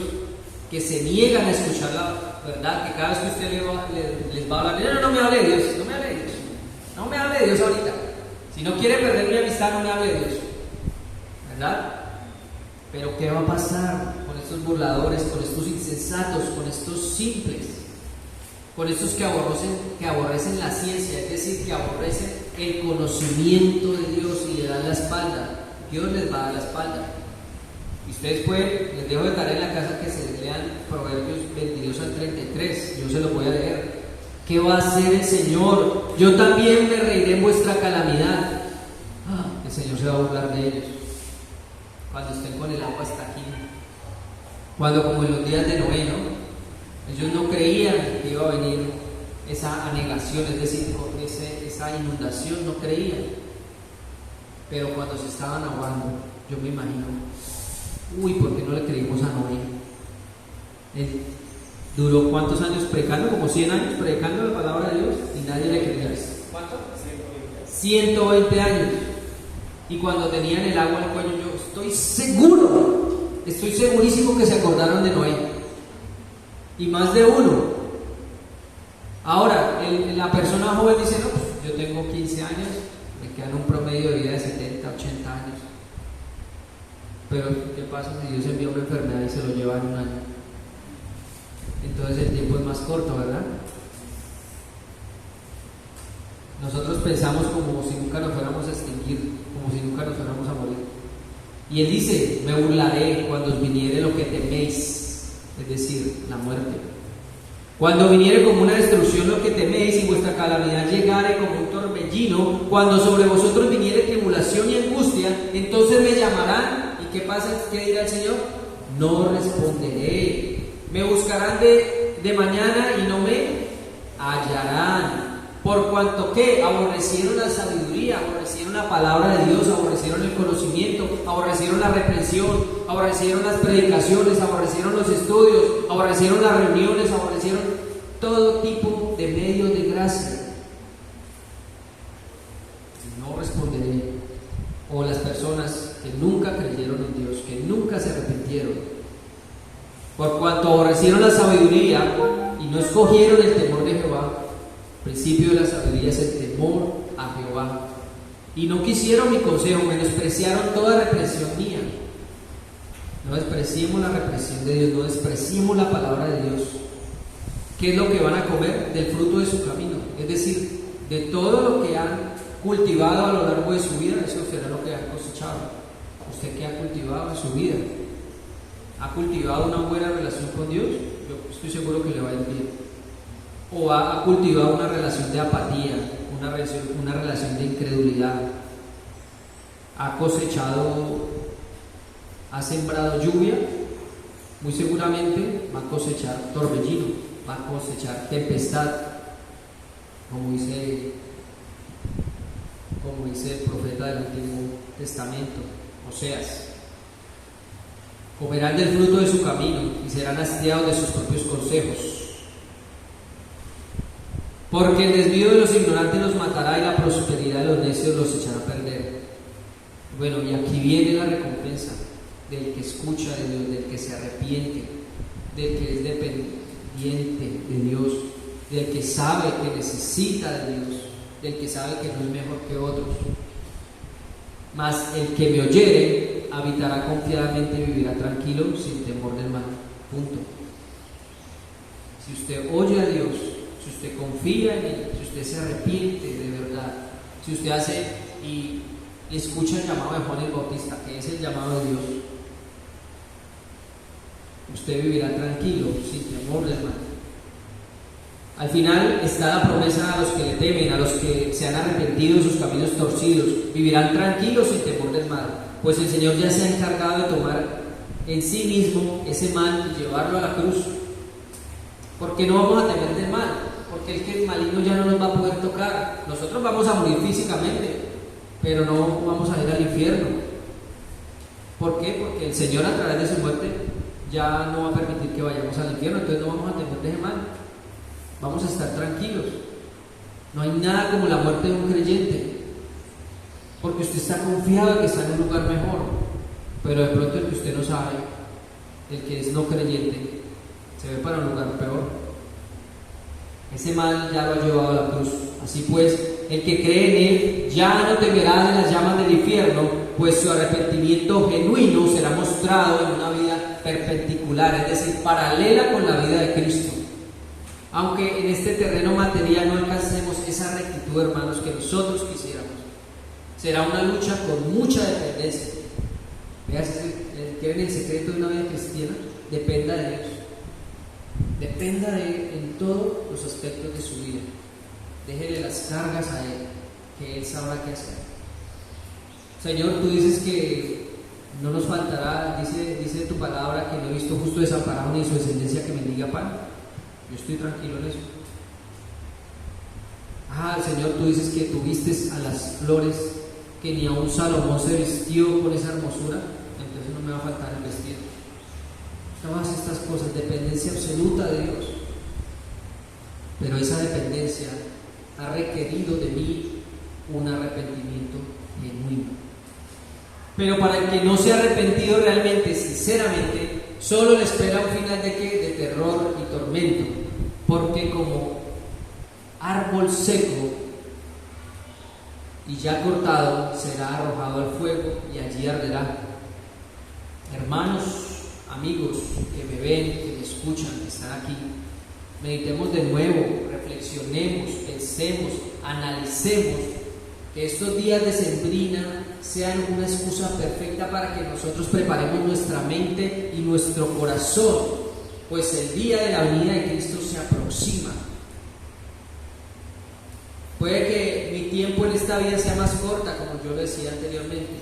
que se niegan a escuchar la verdad, que cada vez que usted les va a hablar, no me hable de Dios, no me hable de Dios, no me hable de Dios ahorita. Si no quiere perder mi amistad, no me hable de Dios, ¿verdad? Pero ¿qué va a pasar con estos burladores, con estos insensatos, con estos simples, con estos que aborrecen la ciencia, es decir, que aborrecen el conocimiento de Dios y le dan la espalda? Dios les va a dar la espalda. Y ustedes les dejo de tarea en la casa que se lean Proverbios 22 al 33, yo se lo voy a leer. ¿Qué va a hacer el Señor? Yo también me reiré en vuestra calamidad. El Señor se va a burlar de ellos cuando estén con el agua hasta aquí, cuando, como en los días de Noé, ¿no? Ellos no creían que iba a venir esa anegación, es decir, esa inundación, no creían. Pero cuando se estaban ahogando, yo me imagino, ¿por qué no le creímos a Noé? Él duró ¿cuántos años predicando? Como 100 años predicando la palabra de Dios y nadie le creía. ¿Cuánto? 120 años. Y cuando tenían el agua en el cuello, yo estoy segurísimo que se acordaron de Noé. Y más de uno. Ahora, la persona joven dice, no, pues yo tengo 15 años, me quedan un promedio de vida de 70, 80 años. Pero, ¿qué pasa si Dios envía una enfermedad y se lo lleva en un año? Entonces el tiempo es más corto, ¿verdad? Nosotros pensamos como si nunca nos fuéramos a extinguir, como si nunca nos fuéramos a morir. Y Él dice, me burlaré cuando os viniere lo que teméis, es decir, la muerte. Cuando viniere como una destrucción lo que teméis y vuestra calamidad llegare como un torbellino, cuando sobre vosotros viniere tribulación y angustia, entonces me llamarán. ¿Y qué pasa? ¿Qué dirá el Señor? No responderé. Me buscarán de mañana y no me hallarán. Por cuanto que aborrecieron la sabiduría, aborrecieron la palabra de Dios, aborrecieron el conocimiento, aborrecieron la reprensión, aborrecieron las predicaciones, aborrecieron los estudios, aborrecieron las reuniones, aborrecieron todo tipo de medios de gracia. No responderé. O las personas que nunca creyeron en Dios, que nunca se arrepintieron. Por cuanto aborrecieron la sabiduría y no escogieron el temor de Jehová. El principio de la sabiduría es el temor a Jehová. Y no quisieron mi consejo, menospreciaron toda represión mía. No despreciemos la represión de Dios, no despreciemos la palabra de Dios. ¿Qué es lo que van a comer? Del fruto de su camino. Es decir, de todo lo que han cultivado a lo largo de su vida, eso será lo que han cosechado. ¿Usted qué ha cultivado en su vida? ¿Ha cultivado una buena relación con Dios? Yo estoy seguro que le va a ir bien. ¿O ha cultivado una relación de apatía, una relación de incredulidad? ¿Ha cosechado, ha sembrado lluvia? Muy seguramente va a cosechar torbellino, va a cosechar tempestad, como dice el profeta del Antiguo Testamento, Oseas. Comerán del fruto de su camino y serán hastiados de sus propios consejos. Porque el desvío de los ignorantes los matará y la prosperidad de los necios los echará a perder. Bueno, y aquí viene la recompensa del que escucha de Dios, del que se arrepiente, del que es dependiente de Dios, del que sabe que necesita de Dios, del que sabe que no es mejor que otros. Mas el que me oyere habitará confiadamente y vivirá tranquilo sin temor del mal. Punto. Si usted oye a Dios, si usted confía en Él, si usted se arrepiente de verdad, si usted hace y escucha el llamado de Juan el Bautista, que es el llamado de Dios, usted vivirá tranquilo, sin temor del mal. Al final está la promesa a los que le temen, a los que se han arrepentido de sus caminos torcidos, vivirán tranquilos sin temor del mal, pues el Señor ya se ha encargado de tomar en sí mismo ese mal y llevarlo a la cruz. Porque no vamos a temer del mal, porque es que el maligno ya no nos va a poder tocar. Nosotros vamos a morir físicamente, pero no vamos a ir al infierno. ¿Por qué? Porque el Señor, a través de su muerte, ya no va a permitir que vayamos al infierno, entonces no vamos a tener de mal. Vamos a estar tranquilos. No hay nada como la muerte de un creyente, porque usted está confiado que está en un lugar mejor, pero de pronto el que usted no sabe, el que es no creyente, se ve para un lugar peor. Ese mal ya lo ha llevado a la cruz. Así pues, el que cree en él ya no temerá de las llamas del infierno, pues su arrepentimiento genuino será mostrado en una vida perpendicular, es decir, paralela con la vida de Cristo. Aunque en este terreno material no alcancemos esa rectitud, hermanos, que nosotros quisiéramos, será una lucha con mucha dependencia. Vean, si quieren el secreto de una vida cristiana, dependa de Dios. Dependa de Él en todos los aspectos de su vida. Déjele las cargas a Él, que Él sabrá qué hacer. Señor, tú dices que no nos faltará, dice tu palabra, que no he visto justo desamparado ni su descendencia que mendiga pan. Yo estoy tranquilo en eso. Señor, tú dices que tuviste a las flores, que ni aun Salomón se vistió con esa hermosura, entonces no me va a faltar el vestido. Todas estas cosas, dependencia absoluta de Dios. Pero esa dependencia ha requerido de mí un arrepentimiento genuino. Pero para el que no se ha arrepentido realmente, sinceramente, solo le espera un final de terror y tormento, porque como árbol seco y ya cortado será arrojado al fuego y allí arderá. Hermanos, amigos que me ven, que me escuchan, que están aquí, meditemos de nuevo, reflexionemos, pensemos, analicemos, que estos días de sembrina sean una excusa perfecta para que nosotros preparemos nuestra mente y nuestro corazón, pues el día de la venida de Cristo se aproxima. Puede que mi tiempo en esta vida sea más corta, como yo lo decía anteriormente,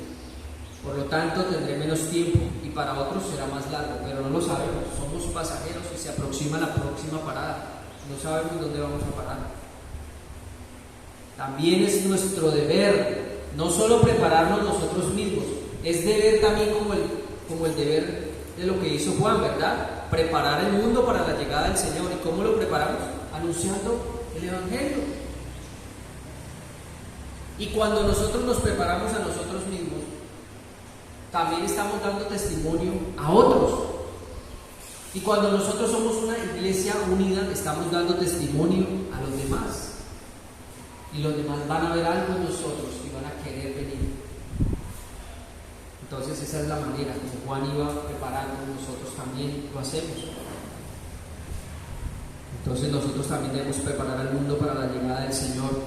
por lo tanto tendré menos tiempo y para otros será más largo, pero no lo sabemos, somos pasajeros y se aproxima la próxima parada, no sabemos dónde vamos a parar. También es nuestro deber no solo prepararnos nosotros mismos, es deber también como el deber de lo que hizo Juan, ¿verdad? Preparar el mundo para la llegada del Señor. ¿Y cómo lo preparamos? Anunciando el Evangelio. Y cuando nosotros nos preparamos a nosotros mismos, también estamos dando testimonio a otros. Y cuando nosotros somos una iglesia unida, estamos dando testimonio a los demás. Y los demás van a ver algo en nosotros y van a querer venir. Entonces esa es la manera como Juan iba preparando, nosotros también lo hacemos. Entonces nosotros también debemos preparar al mundo para la llegada del Señor,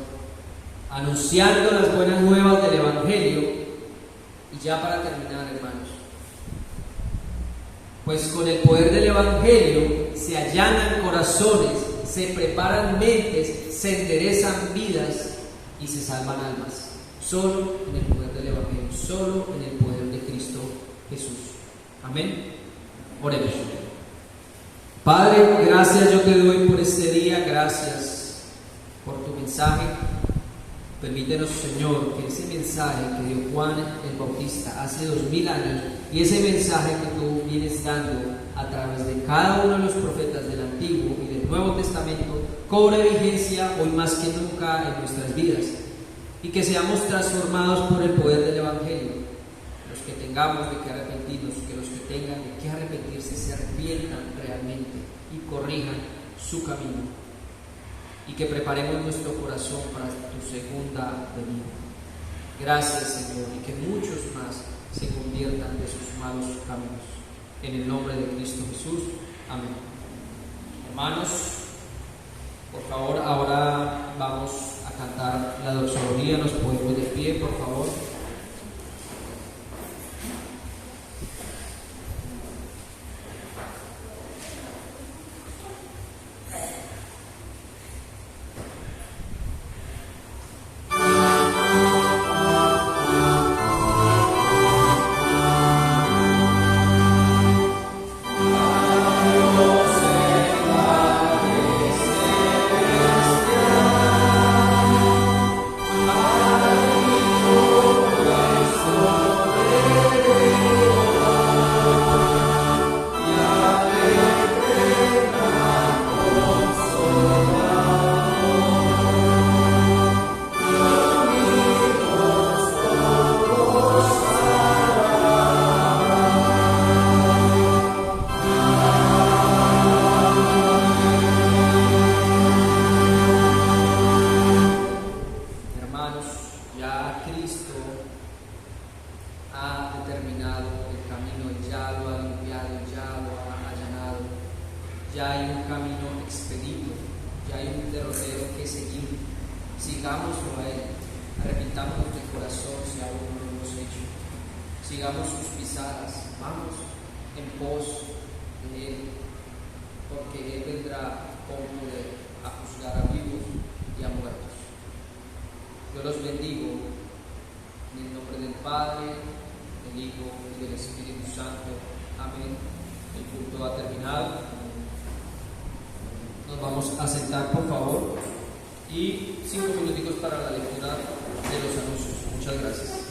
anunciando las buenas nuevas del Evangelio. Y ya para terminar, hermanos, pues con el poder del Evangelio se allanan corazones, se preparan mentes, se enderezan vidas y se salvan almas. Solo en el poder del Evangelio, solo en el poder de Cristo Jesús. Amén. Oremos. Padre, gracias yo te doy por este día, gracias por tu mensaje. Permítenos, Señor, que ese mensaje que dio Juan el Bautista hace 2000 años y ese mensaje que tú vienes dando a través de cada uno de los profetas del Antiguo y del Nuevo Testamento cobre vigencia hoy más que nunca en nuestras vidas y que seamos transformados por el poder del Evangelio. Los que tengamos de qué arrepentirnos, que los que tengan de qué arrepentirse se arrepientan realmente y corrijan su camino. Y que preparemos nuestro corazón para tu segunda venida. Gracias, Señor, y que muchos más se conviertan de sus malos caminos. En el nombre de Cristo Jesús. Amén. Hermanos, por favor, ahora vamos a cantar la doxología. Nos ponemos de pie, por favor. Dios, ya hay un camino expedito, ya hay un derrotero que seguir. Sigámoslo a Él, arrepentámonos de corazón si aún no lo hemos hecho. Sigamos sus pisadas, vamos en pos de Él, porque Él vendrá con poder a juzgar a vivos y a muertos. Yo los bendigo en el nombre del Padre, del Hijo y del Espíritu Santo. Amén. El culto ha terminado. Nos vamos a sentar, por favor, y 5 minuticos para la lectura de los anuncios. Muchas gracias.